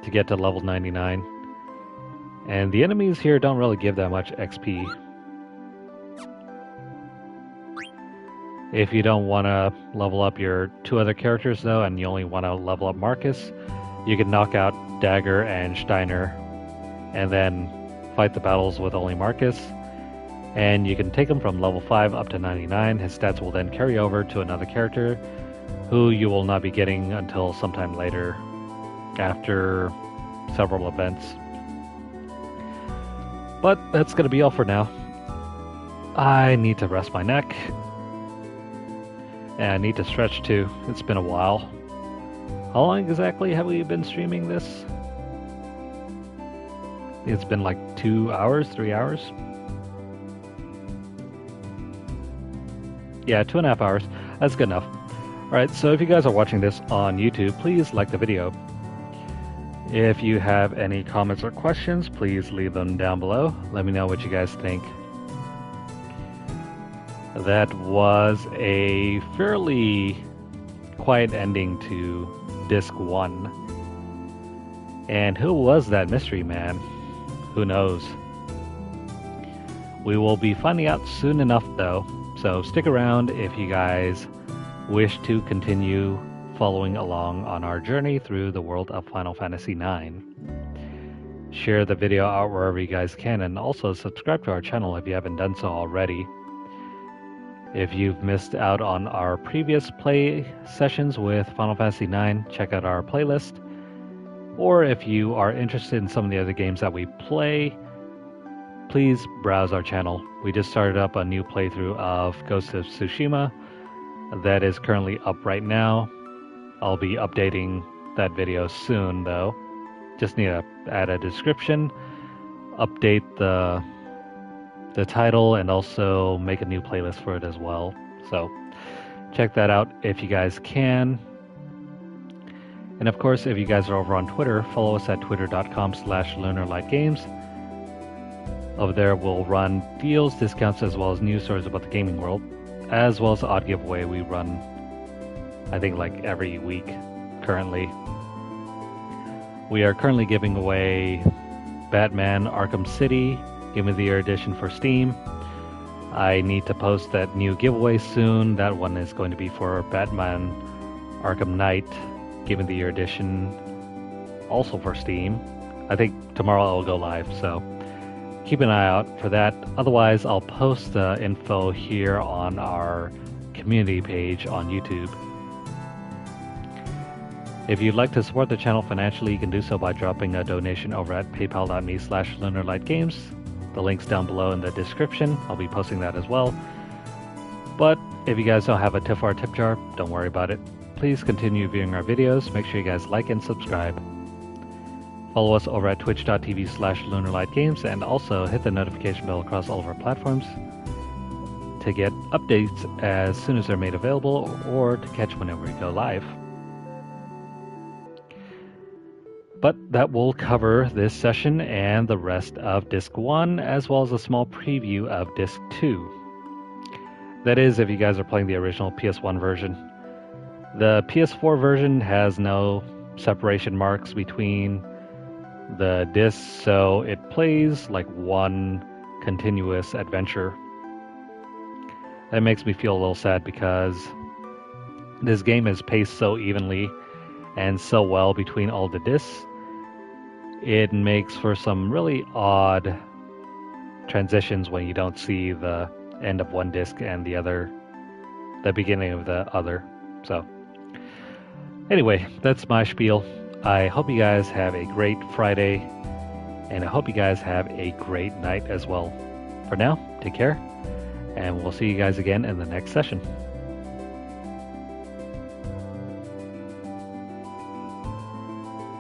to get to level 99. And the enemies here don't really give that much XP. If you don't want to level up your 2 other characters though, and you only want to level up Marcus, you can knock out Dagger and Steiner and then fight the battles with only Marcus. And you can take him from level 5 up to 99. His stats will then carry over to another character who you will not be getting until sometime later after several events. But that's going to be all for now. I need to rest my neck. And I need to stretch too. It's been a while. How long exactly have we been streaming this? It's been like 2 hours, 3 hours? Yeah, 2.5 hours. That's good enough. Alright, so if you guys are watching this on YouTube, please like the video. If you have any comments or questions, please leave them down below. Let me know what you guys think. That was a fairly quiet ending to Disc 1. And who was that mystery man? Who knows? We will be finding out soon enough though, so stick around if you guys wish to continue following along on our journey through the world of Final Fantasy IX. Share the video out wherever you guys can, and also subscribe to our channel if you haven't done so already. If you've missed out on our previous play sessions with Final Fantasy IX, check out our playlist. Or if you are interested in some of the other games that we play, please browse our channel. We just started up a new playthrough of Ghost of Tsushima that is currently up right now. I'll be updating that video soon though. Just need to add a description, update the title, and also make a new playlist for it as well. So check that out if you guys can. And of course, if you guys are over on Twitter, follow us at twitter.com/LunarlightGames. Over there we'll run deals, discounts, as well as news stories about the gaming world, as well as the odd giveaway we run, I think, like every week currently. We are currently giving away Batman Arkham City Game of the Year edition for Steam. I need to post that new giveaway soon. That one is going to be for Batman Arkham Knight Game of the Year edition, also for Steam. I think tomorrow it'll go live, so keep an eye out for that. Otherwise, I'll post the info here on our community page on YouTube. If you'd like to support the channel financially, you can do so by dropping a donation over at paypal.me/LunarlightGames. The link's down below in the description. I'll be posting that as well. But if you guys don't have a tip or a tip jar, don't worry about it. Please continue viewing our videos. Make sure you guys like and subscribe. Follow us over at twitch.tv/LunarlightGames, and also hit the notification bell across all of our platforms to get updates as soon as they're made available, or to catch whenever we go live. But that will cover this session and the rest of Disc 1, as well as a small preview of Disc 2. That is, if you guys are playing the original PS1 version. The PS4 version has no separation marks between the discs, so it plays like one continuous adventure. That makes me feel a little sad because this game is paced so evenly and so well between all the discs. It makes for some really odd transitions when you don't see the end of one disc and the beginning of the other. So anyway, that's my spiel. I hope you guys have a great Friday, and I hope you guys have a great night as well. For now, take care, and we'll see you guys again in the next session.